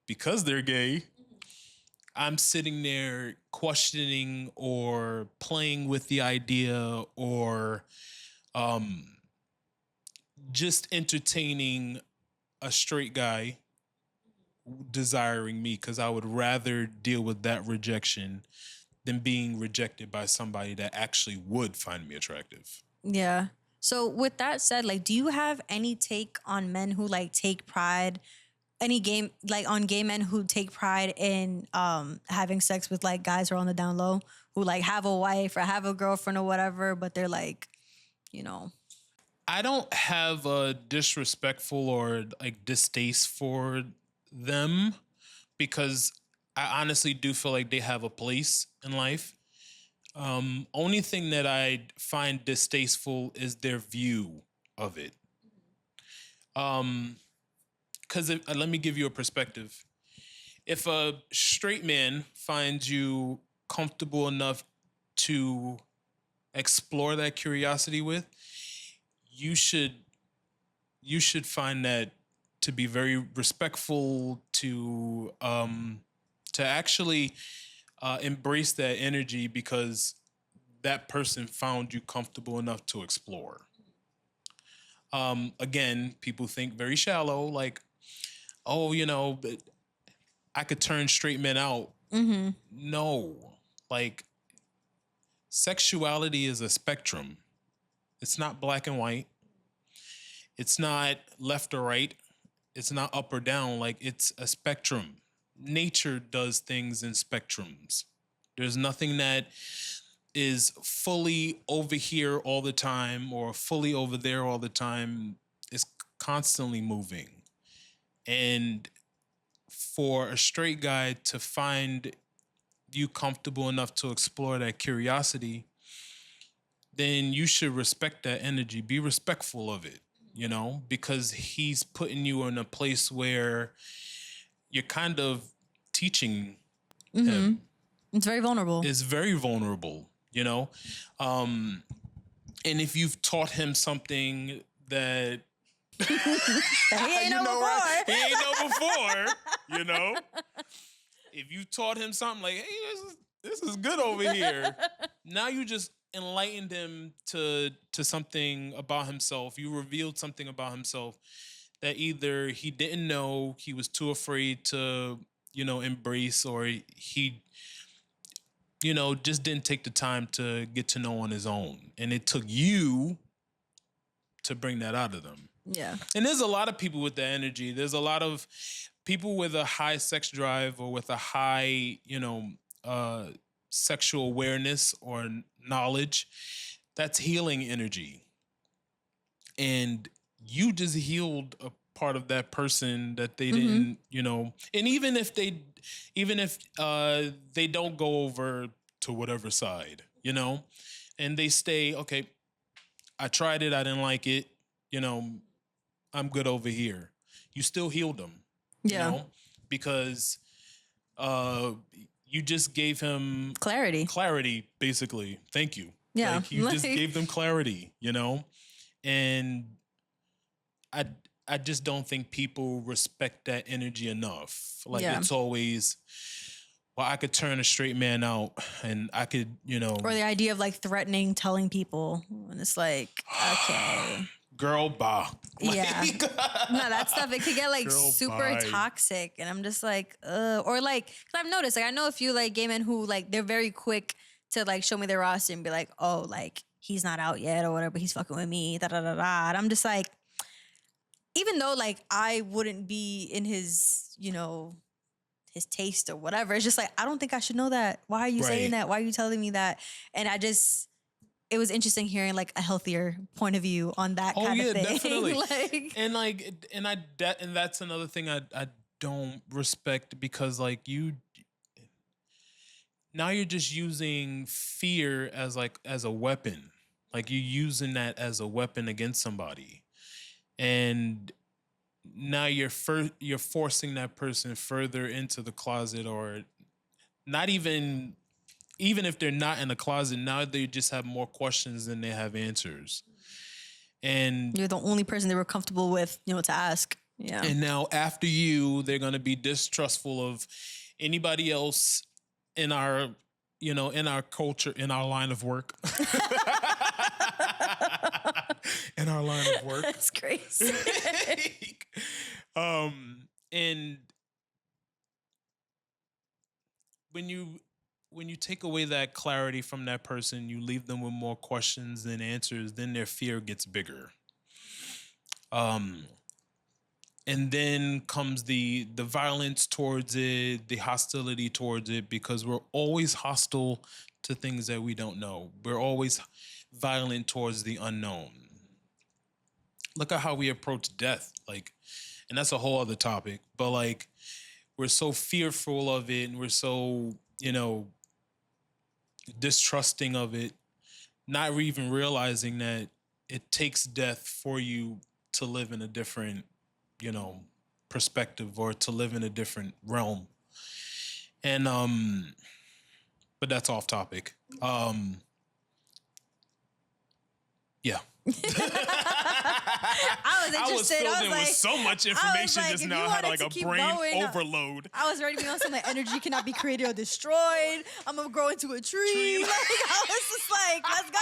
because they're gay, I'm sitting there questioning or playing with the idea, or just entertaining a straight guy desiring me, because I would rather deal with that rejection than being rejected by somebody that actually would find me attractive. Yeah. So with that said, like, do you have any take on men who like take pride, on gay men who take pride in having sex with like guys who are on the down low, who like have a wife or have a girlfriend or whatever, but they're like, I don't have a disrespectful or like distaste for them, because I honestly do feel like they have a place in life. Only thing that I find distasteful is their view of it. Because let me give you a perspective. If a straight man finds you comfortable enough to explore that curiosity with, you should find that to be very respectful, to actually embrace that energy because that person found you comfortable enough to explore. Again, people think very shallow, like, oh, I could turn straight men out. No, like, sexuality is a spectrum. It's not black and white. It's not left or right. It's not up or down. Like, it's a spectrum. Nature does things in spectrums. There's nothing that is fully over here all the time or fully over there all the time. It's constantly moving. And for a straight guy to find you comfortable enough to explore that curiosity, then you should respect that energy. Be respectful of it, because he's putting you in a place where you're kind of teaching him. It's very vulnerable. It's very vulnerable. And if you've taught him something that He ain't know before. Right? He ain't know before, if you taught him something like, hey, this is good over here. Now you just enlightened him to something about himself. You revealed something about himself that either he didn't know, he was too afraid to, embrace, or he just didn't take the time to get to know on his own. And it took you to bring that out of them. Yeah. And there's a lot of people with that energy. There's a lot of people with a high sex drive or with a high, sexual awareness or knowledge. That's healing energy. And you just healed a part of that person that they didn't, and even if they don't go over to whatever side, and they stay, okay, I tried it, I didn't like it, I'm good over here. You still healed them, because you just gave him clarity, basically. Thank you. Yeah. Like, you just gave them clarity, and I just don't think people respect that energy enough. Like, it's always, well, I could turn a straight man out and I could, Or the idea of like threatening, telling people. And it's like, okay. Girl, bah. Yeah. No, that stuff, it could get like super toxic. And I'm just like, or like, cause I've noticed, like, I know a few like gay men who like, they're very quick to like show me their roster and be like, oh, like, he's not out yet or whatever, but he's fucking with me, da da da da. And I'm just like, even though like I wouldn't be in his, his taste or whatever, it's just like, I don't think I should know that. Why are you saying that? Why are you telling me that? And it was interesting hearing like a healthier point of view on that kind of thing. Definitely. And that's another thing I don't respect, because like now you're just using fear as a weapon. Like, you're using that as a weapon against somebody. And now you're forcing that person further into the closet, or not even if they're not in the closet, now they just have more questions than they have answers. And you're the only person they were comfortable with, to ask. Yeah. And now after you, they're going to be distrustful of anybody else in our, in our culture, in our line of work. In our line of work. That's crazy. And when you take away that clarity from that person, you leave them with more questions than answers, then their fear gets bigger. And then comes the violence towards it, the hostility towards it, because we're always hostile to things that we don't know. We're always violent towards the unknown. Look at how we approach death, like, and that's a whole other topic, but like, we're so fearful of it, and we're so, distrusting of it, not even realizing that it takes death for you to live in a different, you know, perspective, or to live in a different realm. And but that's off topic. Yeah. I was interested. I was filled I was in like, with so much information like, just if now. you I had wanted like to a keep brain going, overload. I was ready to be on something like energy cannot be created or destroyed. I'm gonna grow into a tree. Like, I was just like, let's go.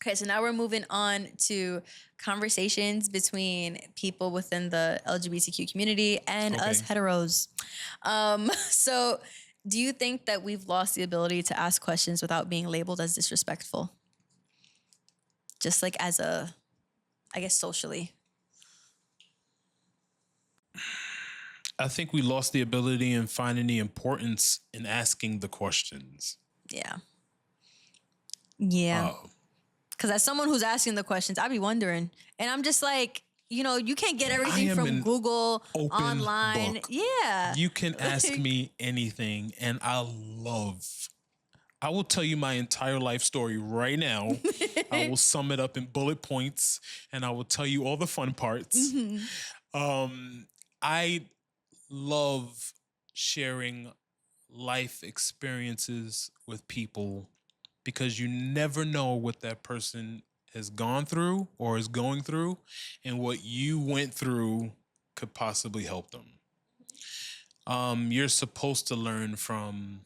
Okay, so now we're moving on to conversations between people within the LGBTQ community and us heteros. So do you think that we've lost the ability to ask questions without being labeled as disrespectful? Just like as a, I guess, socially. I think we lost the ability in finding the importance in asking the questions. Yeah. Yeah. Because as someone who's asking the questions, I be wondering. And I'm just like, you can't get everything from Google, online. Book. Yeah. You can ask me anything, and I will tell you my entire life story right now. I will sum it up in bullet points, and I will tell you all the fun parts. Mm-hmm. I love sharing life experiences with people, because you never know what that person has gone through or is going through, and what you went through could possibly help them. You're supposed to learn from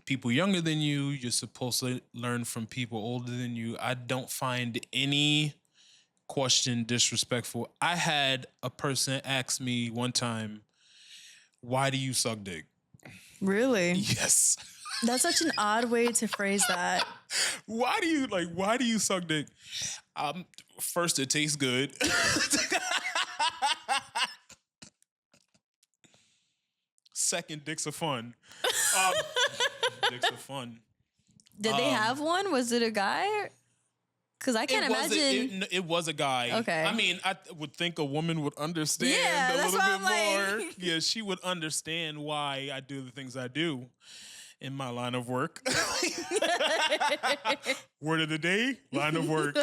people younger than you. You're supposed to learn from people older than you. I don't find any question disrespectful. I had a person ask me one time, "Why do you suck dick?" Really? Yes. That's such an odd way to phrase that. Why do you suck dick? First, it tastes good. Second, dicks are fun. Dicks are fun. Did they have one? Was it a guy? Because I can't imagine. It was a guy. Okay. I mean, I would think a woman would understand a little bit more. Like... Yeah, she would understand why I do the things I do in my line of work. Word of the day, line of work.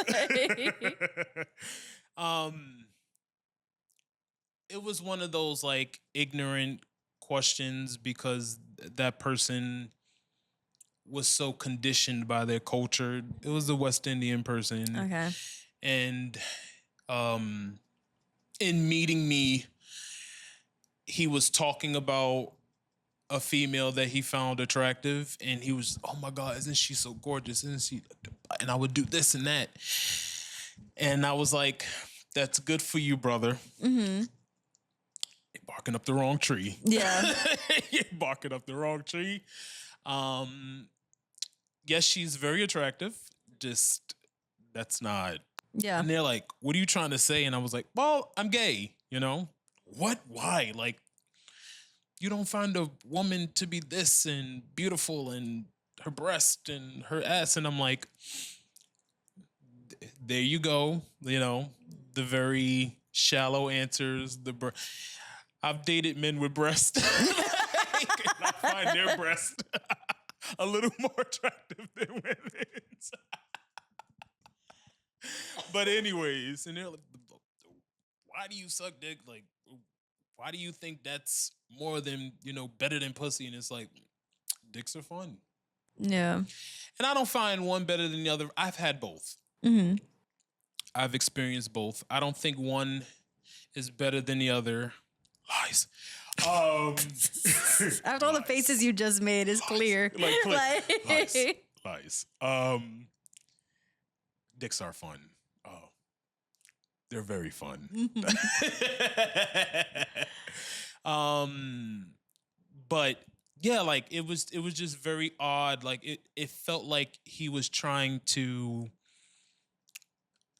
It was one of those like ignorant questions, because that person was so conditioned by their culture. It was a West Indian person. Okay. And in meeting me, he was talking about a female that he found attractive, and he was, "Oh my God, isn't she so gorgeous? Isn't she?" And I would do this and that. And I was like, "That's good for you, brother." Mm-hmm. You're barking up the wrong tree. Yeah. You're barking up the wrong tree. Yes, she's very attractive. Just, that's not. Yeah. And they're like, "What are you trying to say?" And I was like, "Well, I'm gay, What? Why? Like, you don't find a woman to be this and beautiful and her breast and her ass." And I'm like, there you go. The very shallow answers. I've dated men with breasts. And I find their breast a little more attractive than women's. But anyways, and they're like, "Why do you suck dick? Like, why do you think that's more than, better than pussy?" And it's like, dicks are fun. Yeah. And I don't find one better than the other. I've had both. Mm-hmm. I've experienced both. I don't think one is better than the other. Lies. After all the faces you just made, is clear. Lies. Dicks are fun. Oh, they're very fun. Mm-hmm. But yeah, like it was just very odd. Like it felt like he was trying to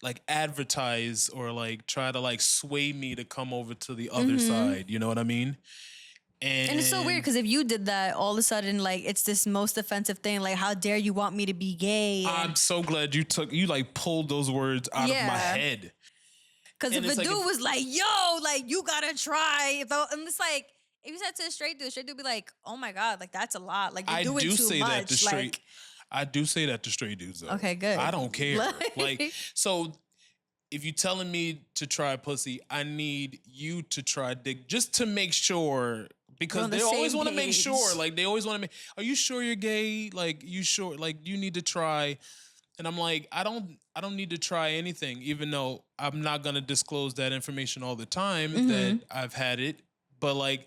like advertise or like try to like sway me to come over to the other side. You know what I mean? And it's so weird, because if you did that, all of a sudden, like, it's this most offensive thing. Like, how dare you want me to be gay? I'm so glad you pulled those words out of my head. Because if a dude was like, yo, like, you gotta try. And it's like, if you said to a straight dude be like, oh my God, like, that's a lot. Like, you're doing too much. That to straight, I do say that to straight dudes, though. Okay, good. I don't care. Like, so if you're telling me to try pussy, I need you to try dick just to make sure. Because they always want to make sure. Like, they always want to make, are you sure you're gay? Like, you sure? Like, you need to try. And I'm like, I don't need to try anything, even though I'm not going to disclose that information all the time that I've had it. But like,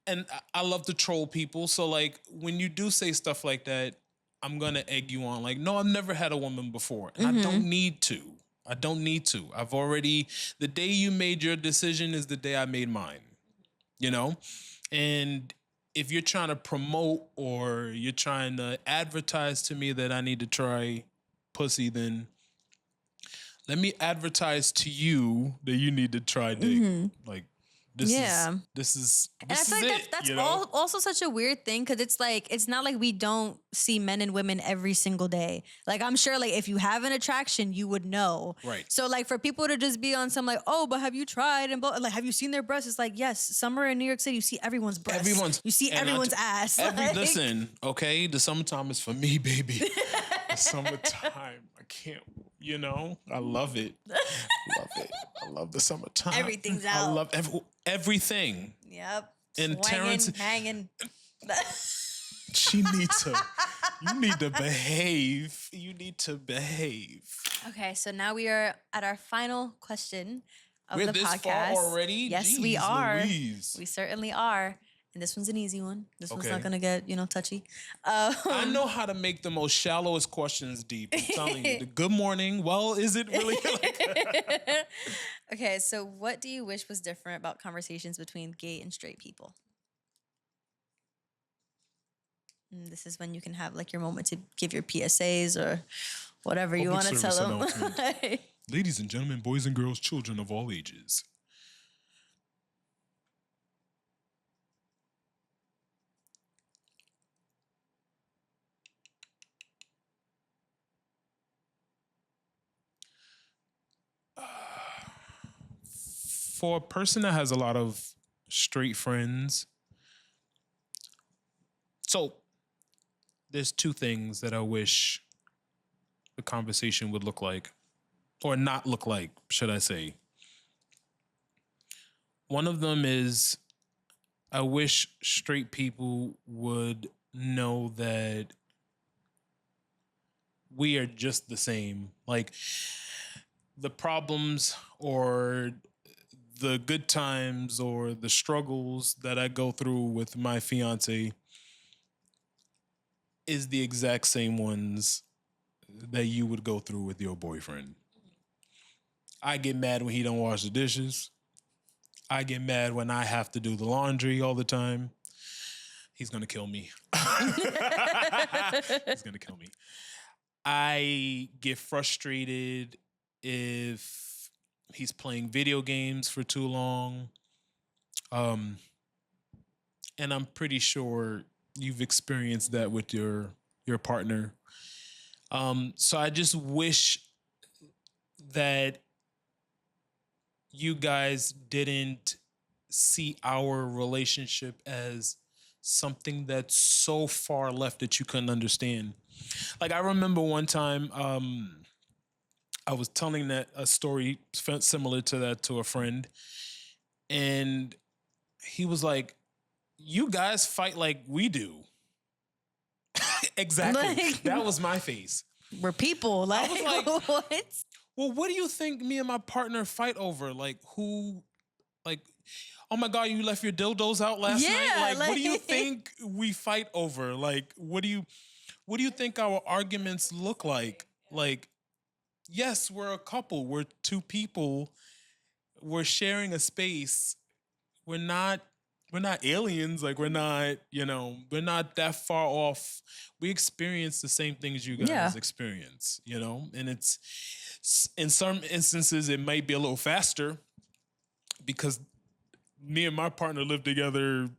and I love to troll people. So like, when you do say stuff like that, I'm going to egg you on. Like, no, I've never had a woman before. And I don't need to. I've already, the day you made your decision is the day I made mine, you know? And if you're trying to promote or you're trying to advertise to me that I need to try pussy, then let me advertise to you that you need to try dick. Like, this is and I feel like that's also such a weird thing, because it's like, it's not like we don't see men and women every single day. Like, I'm sure, like, if you have an attraction, you would know. Right. So like, for people to just be on some like, oh, but have you tried and like, have you seen their breasts? It's like, yes, somewhere in New York City, you see everyone's breasts. You see everyone's ass. Listen, okay, the summertime is for me, baby. The summertime, I can't. You know, I love it. I love the summertime. Everything's out. I love everything. Yep. And Terrance, hanging. You need to behave. You need to behave. Okay, so now we are at our final question of We're the this podcast. Far already? Yes, Jeez, we are. Louise. We certainly are. And this one's an easy one. This one's not gonna get, touchy. I know how to make the most shallowest questions deep. I'm telling you. The good morning. Well, is it really? Okay, so what do you wish was different about conversations between gay and straight people? And this is when you can have like your moment to give your PSAs or whatever you want to tell them. Ladies and gentlemen, boys and girls, children of all ages. For a person that has a lot of straight friends, so there's two things that I wish the conversation would look like, or not look like, should I say. One of them is, I wish straight people would know that we are just the same. Like, the problems or the good times or the struggles that I go through with my fiance is the exact same ones that you would go through with your boyfriend. I get mad when he don't wash the dishes. I get mad when I have to do the laundry all the time. He's gonna kill me. He's gonna kill me. I get frustrated if he's playing video games for too long. And I'm pretty sure you've experienced that with your partner. So I just wish that you guys didn't see our relationship as something that's so far left that you couldn't understand. Like, I remember one time, I was telling that a story similar to that to a friend, and he was like, "You guys fight like we do." Exactly. Like, that was my face. We're people. Like, I was like, what? Well, what do you think me and my partner fight over? Like, who, like, oh my God, you left your dildos out last night? Like, what do you think we fight over? Like, what do you think our arguments look like? Like, yes, we're a couple. We're two people. We're sharing a space. We're not aliens. Like, we're not that far off. We experience the same things you guys experience, and it's, in some instances, it might be a little faster because me and my partner lived together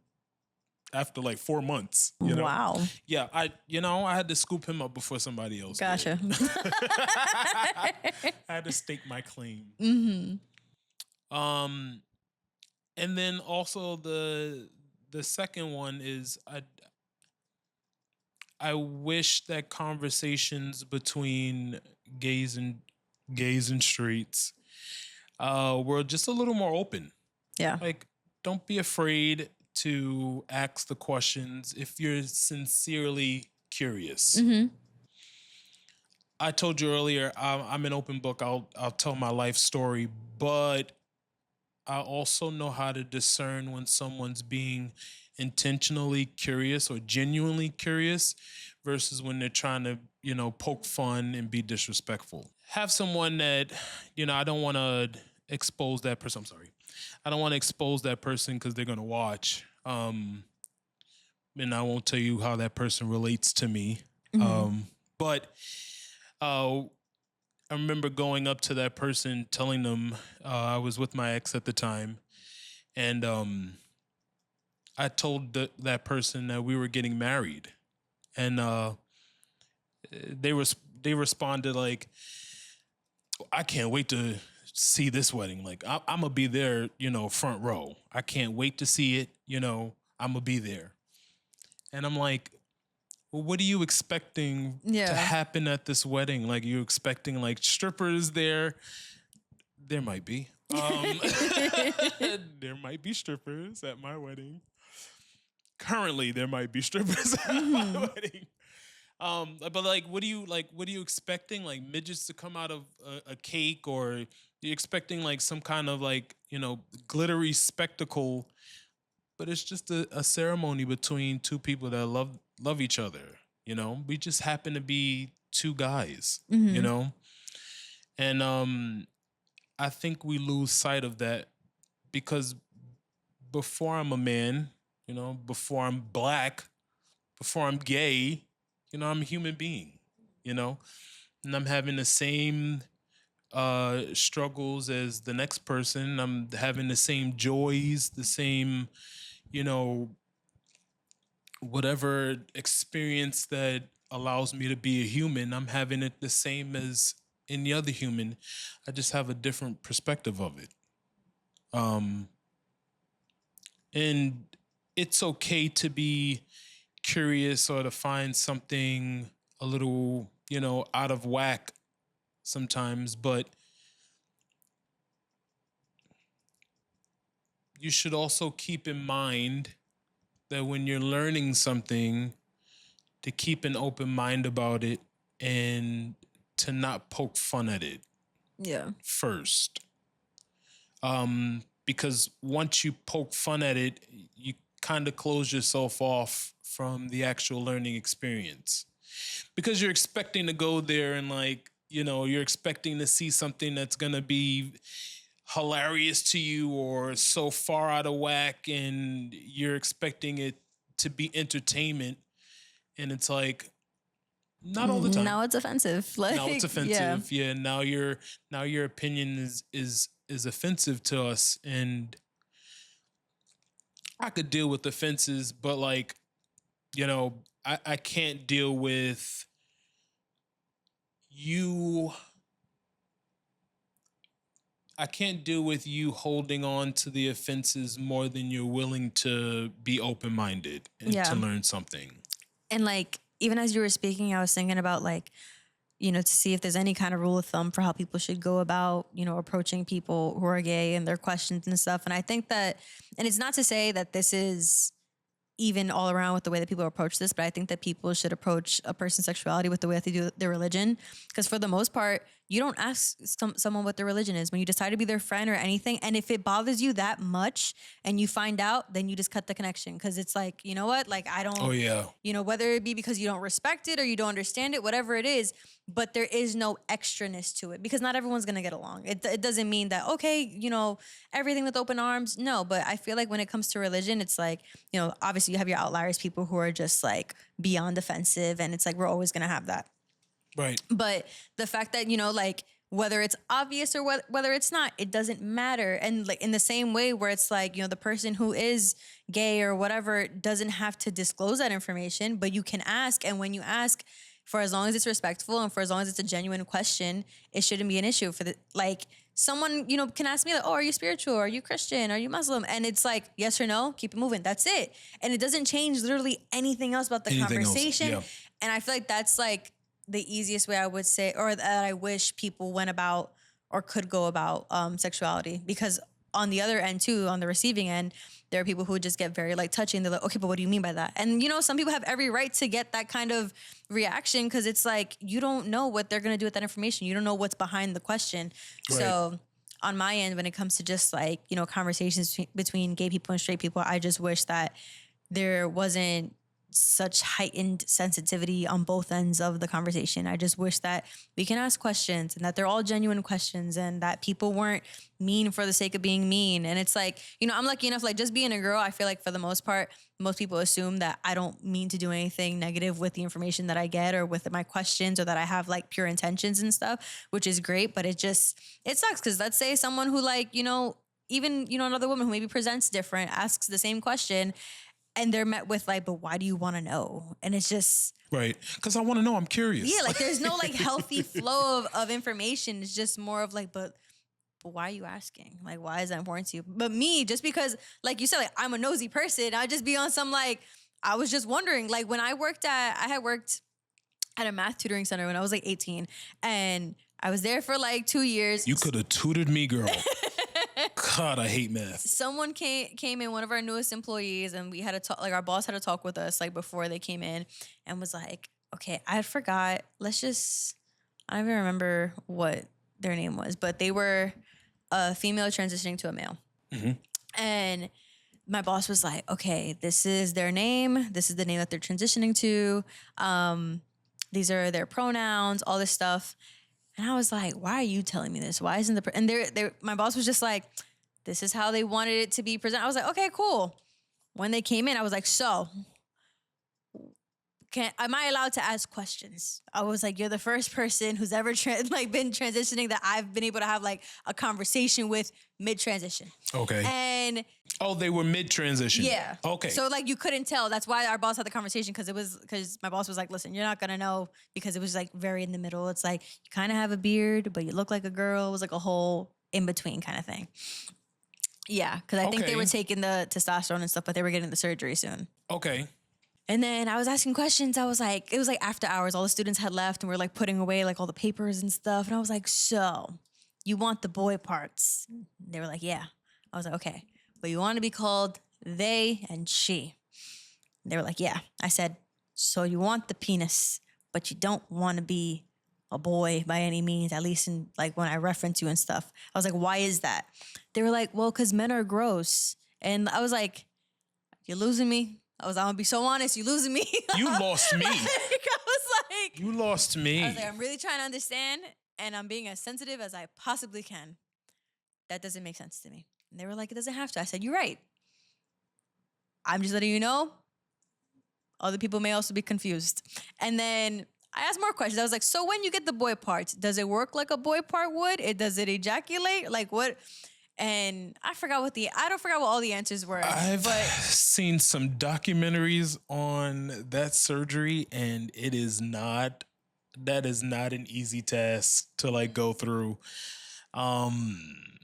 after like 4 months. Wow. Yeah, I had to scoop him up before somebody else. Gotcha. I had to stake my claim. Mm-hmm. Um, and then also the second one is I wish that conversations between gays and gays and straights were just a little more open. Yeah. Like, don't be afraid to ask the questions if you're sincerely curious. Mm-hmm. I told you earlier, I'm an open book. I'll tell my life story, but I also know how to discern when someone's being intentionally curious or genuinely curious versus when they're trying to, poke fun and be disrespectful. Have someone that, I don't want to expose that person. I'm sorry. I don't want to expose that person because they're going to watch. And I won't tell you how that person relates to me. Mm-hmm. But uh, I remember going up to that person, telling them I was with my ex at the time, and I told that person that we were getting married, and they they responded like, "I can't wait to see this wedding. Like, I'm gonna be there, front row. I can't wait to see it. I'm gonna be there." And I'm like, well, what are you expecting to Yeah. happen at this wedding? Like, you expecting like strippers there? There might be. There might be strippers at my wedding. Currently, there might be strippers at my wedding. But like, what do you expecting? Like midgets to come out of a cake, or you expecting like some kind of like glittery spectacle? But it's just a ceremony between two people that love each other. We just happen to be two guys. Mm-hmm. And I think we lose sight of that because before I'm a man, before I'm black, before I'm gay, I'm a human being, and I'm having the same struggles as the next person. I'm having the same joys, the same, you know, whatever experience that allows me to be a human. I'm having it the same as any other human. I just have a different perspective of it. Um, and it's okay to be curious or to find something a little, out of whack sometimes, but you should also keep in mind that when you're learning something, to keep an open mind about it and to not poke fun at it Yeah. first. Because once you poke fun at it, you kind of close yourself off from the actual learning experience. Because you're expecting to go there and like, you're expecting to see something that's going to be hilarious to you or so far out of whack, and you're expecting it to be entertainment, and it's like not all the time. Now it's offensive. Like, Now it's offensive. Yeah. Now your opinion is offensive to us, and I could deal with offenses, but like, I can't deal with you. I can't deal with you holding on to the offenses more than you're willing to be open minded and Yeah. to learn something. And like, even as you were speaking, I was thinking about like, to see if there's any kind of rule of thumb for how people should go about, approaching people who are gay and their questions and stuff. And I think that, and it's not to say that this is even all around with the way that people approach this, but I think that people should approach a person's sexuality with the way that they do their religion. Because for the most part, you don't ask someone what their religion is when you decide to be their friend or anything. And if it bothers you that much and you find out, then you just cut the connection. Because it's like, you know what? Like, I don't, Oh yeah. Whether it be because you don't respect it or you don't understand it, whatever it is, but there is no extraness to it because not everyone's going to get along. It doesn't mean that, okay, everything with open arms. No, but I feel like when it comes to religion, it's like, obviously you have your outliers, people who are just like beyond offensive. And it's like, we're always going to have that. Right. But the fact that, like whether it's obvious or whether it's not, it doesn't matter. And like in the same way where it's like, the person who is gay or whatever doesn't have to disclose that information, but you can ask. And when you ask, for as long as it's respectful and for as long as it's a genuine question, it shouldn't be an issue for someone, can ask me like, oh, are you spiritual? Are you Christian? Are you Muslim? And it's like, yes or no, keep it moving. That's it. And it doesn't change literally anything else about the conversation. Yeah. And I feel like that's like the easiest way I would say, or that I wish people went about or could go about sexuality. Because on the other end too, on the receiving end, there are people who just get very like touchy and they're like, okay, but what do you mean by that? And some people have every right to get that kind of reaction because it's like, you don't know what they're going to do with that information. You don't know what's behind the question. Right. So on my end, when it comes to just like, conversations between gay people and straight people, I just wish that there wasn't such heightened sensitivity on both ends of the conversation. I just wish that we can ask questions and that they're all genuine questions and that people weren't mean for the sake of being mean. And it's like, I'm lucky enough, like just being a girl, I feel like for the most part, most people assume that I don't mean to do anything negative with the information that I get or with my questions or that I have like pure intentions and stuff, which is great. But it sucks because let's say someone who like, even, another woman who maybe presents different, asks the same question, and they're met with like, but why do you want to know? And it's just... Right. Because I want to know. I'm curious. Yeah, like there's no like healthy flow of information. It's just more of like, but why are you asking? Like, why is that important to you? But me, just because, like you said, like I'm a nosy person, I'd just be on some like, I was just wondering, like when I had worked at a math tutoring center when I was like 18 and I was there for like 2 years. You could have tutored me, girl. God, I hate math. Someone came in, one of our newest employees, and we had a talk, like our boss had a talk with us like before they came in and was like, okay, I forgot. I don't even remember what their name was, but they were a female transitioning to a male. Mm-hmm. And my boss was like, okay, this is their name. This is the name that they're transitioning to. These are their pronouns, all this stuff. And I was like, why are you telling me this? Why isn't and my boss was just like, this is how they wanted it to be presented. I was like, okay, cool. When they came in, I was like, so am I allowed to ask questions? I was like, you're the first person who's ever been transitioning that I've been able to have like a conversation with mid-transition. Okay. And they were mid-transition. Yeah. Okay. So like you couldn't tell. That's why our boss had the conversation because my boss was like, listen, you're not gonna know because it was like very in the middle. It's like you kind of have a beard, but you look like a girl. It was like a whole in between kind of thing. Yeah, because I think they were taking the testosterone and stuff, but they were getting the surgery soon. Okay. And then I was asking questions. I was like, it was like after hours. All the students had left and we were like putting away like all the papers and stuff. And I was like, so you want the boy parts? They were like, yeah. I was like, okay. But you want to be called they and she? They were like, yeah. I said, so you want the penis, but you don't want to be a boy by any means, at least in like when I reference you and stuff. I was like, why is that? They were like, well, because men are gross. And I was like, you're losing me. I'm gonna be so honest, you're losing me. You lost me. I was like, you lost me. I was like, I'm really trying to understand, and I'm being as sensitive as I possibly can. That doesn't make sense to me. And they were like, it doesn't have to. I said, you're right. I'm just letting you know. Other people may also be confused. And then I asked more questions. I was like, so when you get the boy parts, does it work like a boy part would? Does it ejaculate? Like what? And I don't forget what all the answers were. I've seen some documentaries on that surgery, and that is not an easy task to like go through. In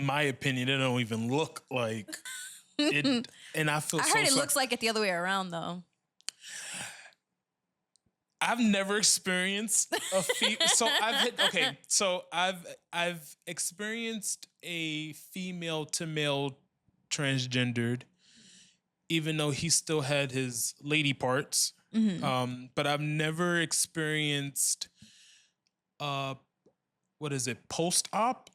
my opinion, it don't even look like it. And I heard it looks like it the other way around though. I've never experienced a I've experienced a female to male transgendered, even though he still had his lady parts. Mm-hmm. But I've never experienced post-op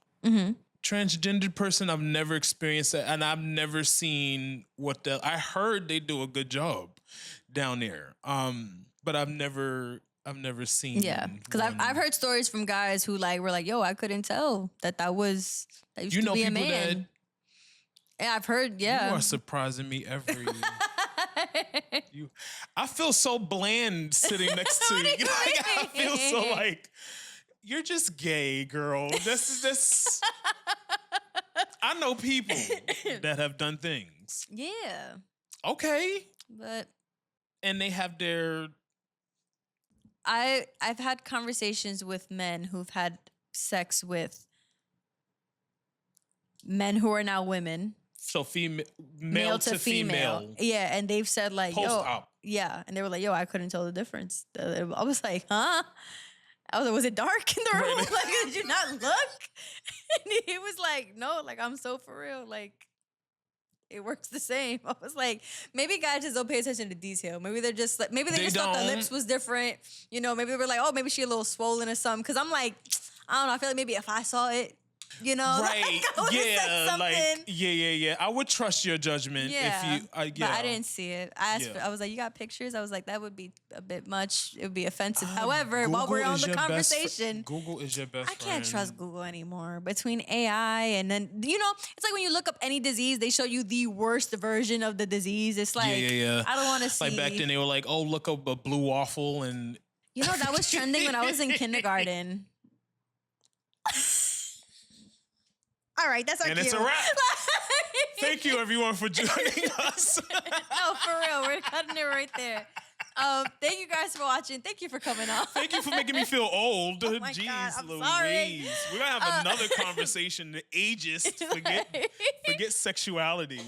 transgendered person. I've never experienced that, and I've never seen I heard they do a good job down there. But I've never seen. Yeah, because I've heard stories from guys who like were like, "Yo, I couldn't tell that used to be a man." Yeah, I've heard. Yeah, you are surprising me every. I feel so bland sitting next to you. I feel so like you're just gay, girl. This. I know people that have done things. Yeah. Okay. But. And they have their I've had conversations with men who've had sex with men who are now women. So male to female. Yeah, and they've said like, Post-op. yeah, and they were like, yo, I couldn't tell the difference. I was like, huh? I was like, was it dark in the room? Right. Like, did you not look? And he was like, no, like, I'm so for real. Like, it works the same. I was like, maybe guys just don't pay attention to detail. Maybe they're just like, maybe they just thought the lips was different. You know, maybe they were like, oh, maybe she a little swollen or something. Cause I'm like, I don't know. I feel like maybe if I saw it, you know, right? like, yeah, like yeah. I would trust your judgment if you. But I didn't see it. I asked. I was like, you got pictures? I was like, that would be a bit much. It would be offensive. However, Google while we're on the conversation, Google is your best. I can't trust Google anymore. Between AI and then it's like when you look up any disease, they show you the worst version of the disease. It's like I don't want to see. Like back then, they were like, oh, look up a blue waffle and. That was trending when I was in kindergarten. All right, that's our cue. And it's a wrap. Thank you, everyone, for joining us. No, for real. We're cutting it right there. Thank you guys for watching. Thank you for coming on. Thank you for making me feel old. Oh my Jeez, God, I'm Louise. sorry. We're going to have another conversation. The ageist. Forget sexuality.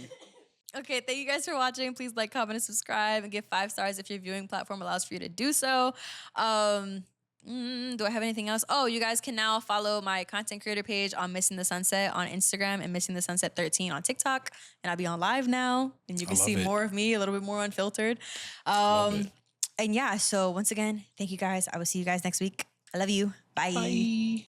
Okay, thank you guys for watching. Please like, comment, and subscribe, and give 5 stars if your viewing platform allows for you to do so. Do I have anything else? Oh, you guys can now follow my content creator page on Missing the Sunset on Instagram and Missing the Sunset 13 on TikTok. And I'll be on live now, and you can see more of me, a little bit more unfiltered. And yeah, so once again, thank you guys. I will see you guys next week. I love you. Bye.